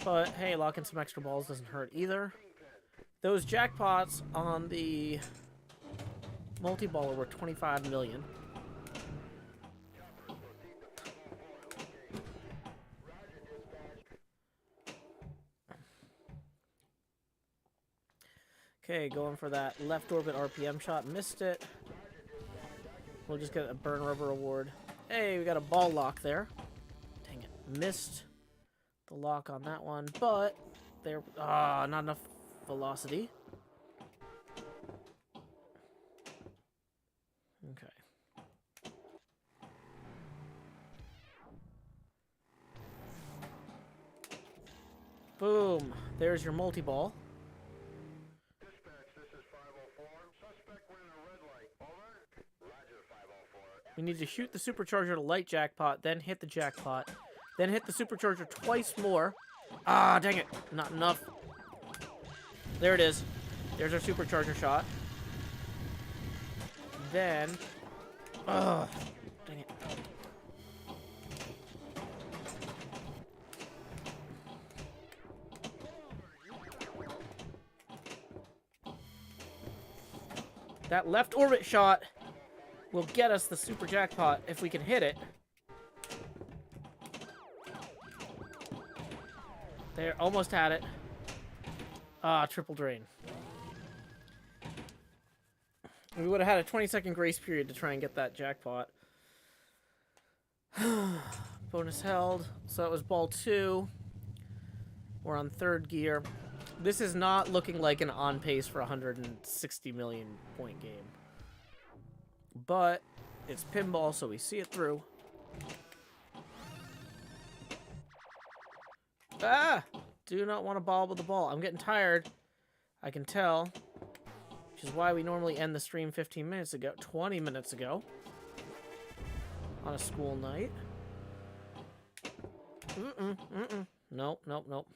But hey, locking some extra balls doesn't hurt either. Those jackpots on the multi-baller were 25 million. Okay, going for that left orbit RPM shot. Missed it. We'll just get a burn rubber award. Hey, we got a ball lock there. Dang it. Missed the lock on that one, but there... Ah, not enough velocity. Okay. Boom. There's your multi-ball. We need to shoot the supercharger to light jackpot, then hit the jackpot, then hit the supercharger twice more. Ah, dang it. Not enough. There it is. There's our supercharger shot. Then... Ugh. Dang it. That left orbit shot will get us the super jackpot if we can hit it. There, almost had it. Ah, triple drain. We would have had a 20-second grace period to try and get that jackpot. Bonus held. So it was ball 2. We're on 3rd gear. This is not looking like an on pace for 160 million point game. But it's pinball, so we see it through. Ah! Do not want to bobble the ball. I'm getting tired. I can tell. Which is why we normally end the stream 15 minutes ago. 20 minutes ago. On a school night. Nope, nope, nope.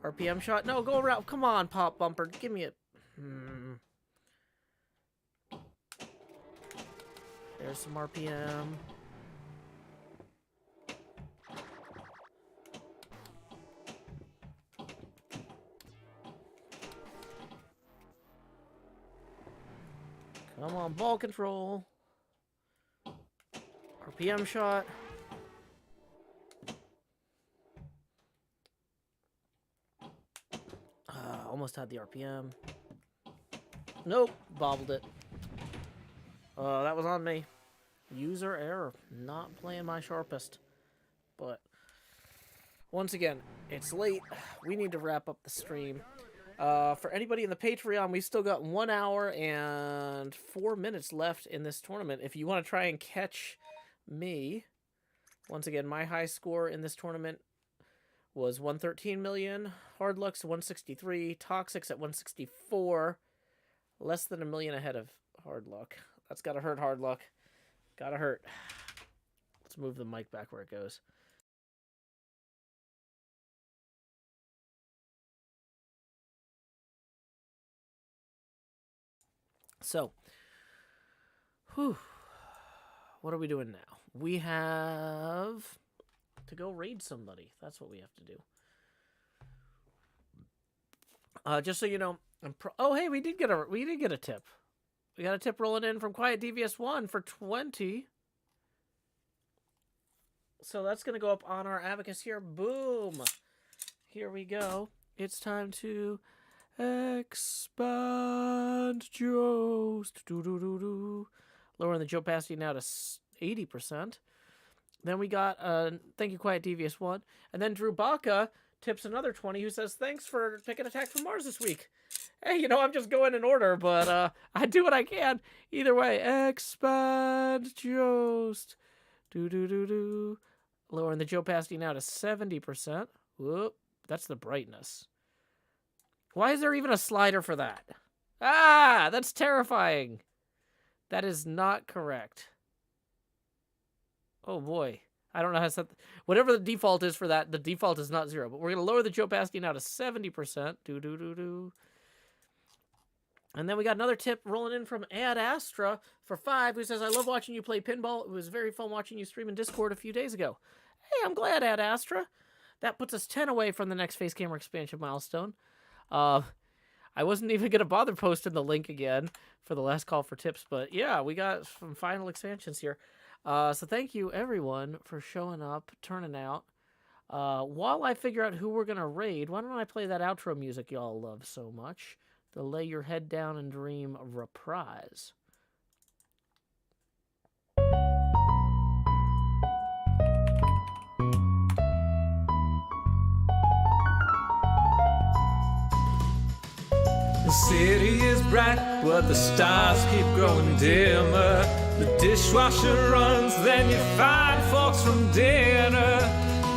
RPM shot? No, go around. Come on, Pop Bumper. Give me it. There's some RPM. Come on, ball control. RPM shot. Almost had the RPM. Nope, bobbled it. That was on me. User error. Not playing my sharpest. But once again, it's late. We need to wrap up the stream. For anybody in the Patreon, we've still got 1 hour and 4 minutes left in this tournament. If you want to try and catch me, once again, my high score in this tournament was 113 million, Hard Luck's 163, Toxic's at 164, less than $1 million ahead of Hard Luck. That's gotta hurt, Hard Luck. Gotta hurt. Let's move the mic back where it goes. So, what are we doing now? We have to go raid somebody. That's what we have to do. Just so you know, oh hey, we did get a tip. We got a tip rolling in from Quiet DVS1 for 20. So that's gonna go up on our abacus here. Boom. Here we go. It's time to expand Joe's. Lowering the Joe Pasty now to 80%. Then we got, thank you, Quiet Devious1. And then Drew Baca tips another 20, who says, thanks for picking Attack from Mars this week. Hey, you know, I'm just going in order, but I do what I can. Either way, expand Jost. Lowering the Joe Pasty now to 70%. Whoop, that's the brightness. Why is there even a slider for that? Ah, that's terrifying. That is not correct. Oh boy. I don't know how to set... Whatever the default is for that, the default is not 0. But we're going to lower the Joe Pasty now to 70%. And then we got another tip rolling in from Ad Astra for 5, who says, I love watching you play pinball. It was very fun watching you stream in Discord a few days ago. Hey, I'm glad, Ad Astra. That puts us 10 away from the next face camera expansion milestone. I wasn't even going to bother posting the link again for the last call for tips. But yeah, we got some final expansions here. So thank you, everyone, for showing up, turning out. While I figure out who we're going to raid, why don't I play that outro music y'all love so much? The Lay Your Head Down and Dream reprise. city is bright, but the stars keep growing dimmer. The dishwasher runs, then you find forks from dinner.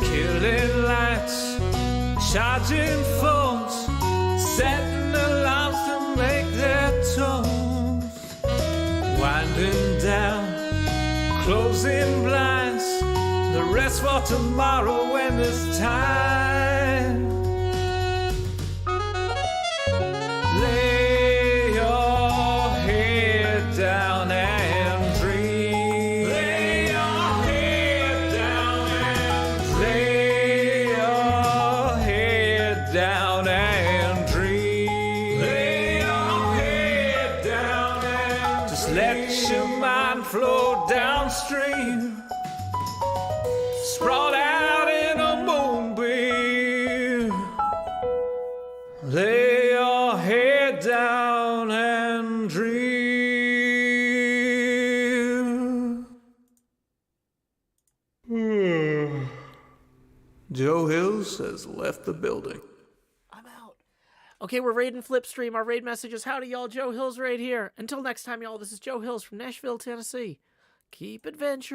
Killing lights, charging phones, setting alarms to make their tones. Winding down, closing blinds, the rest for tomorrow when it's time. Lay your head down and dream. Lay your head down and lay your head down and dream. Lay your head down and just let your mind flow downstream. Sprawled out in a moonbeam. Lay your head down and dream. Joe Hills has left the building. I'm out. Okay, we're raiding Flipstream. Our raid message is, howdy y'all, Joe Hills right here. Until next time, y'all, this is Joe Hills from Nashville, Tennessee. Keep adventuring.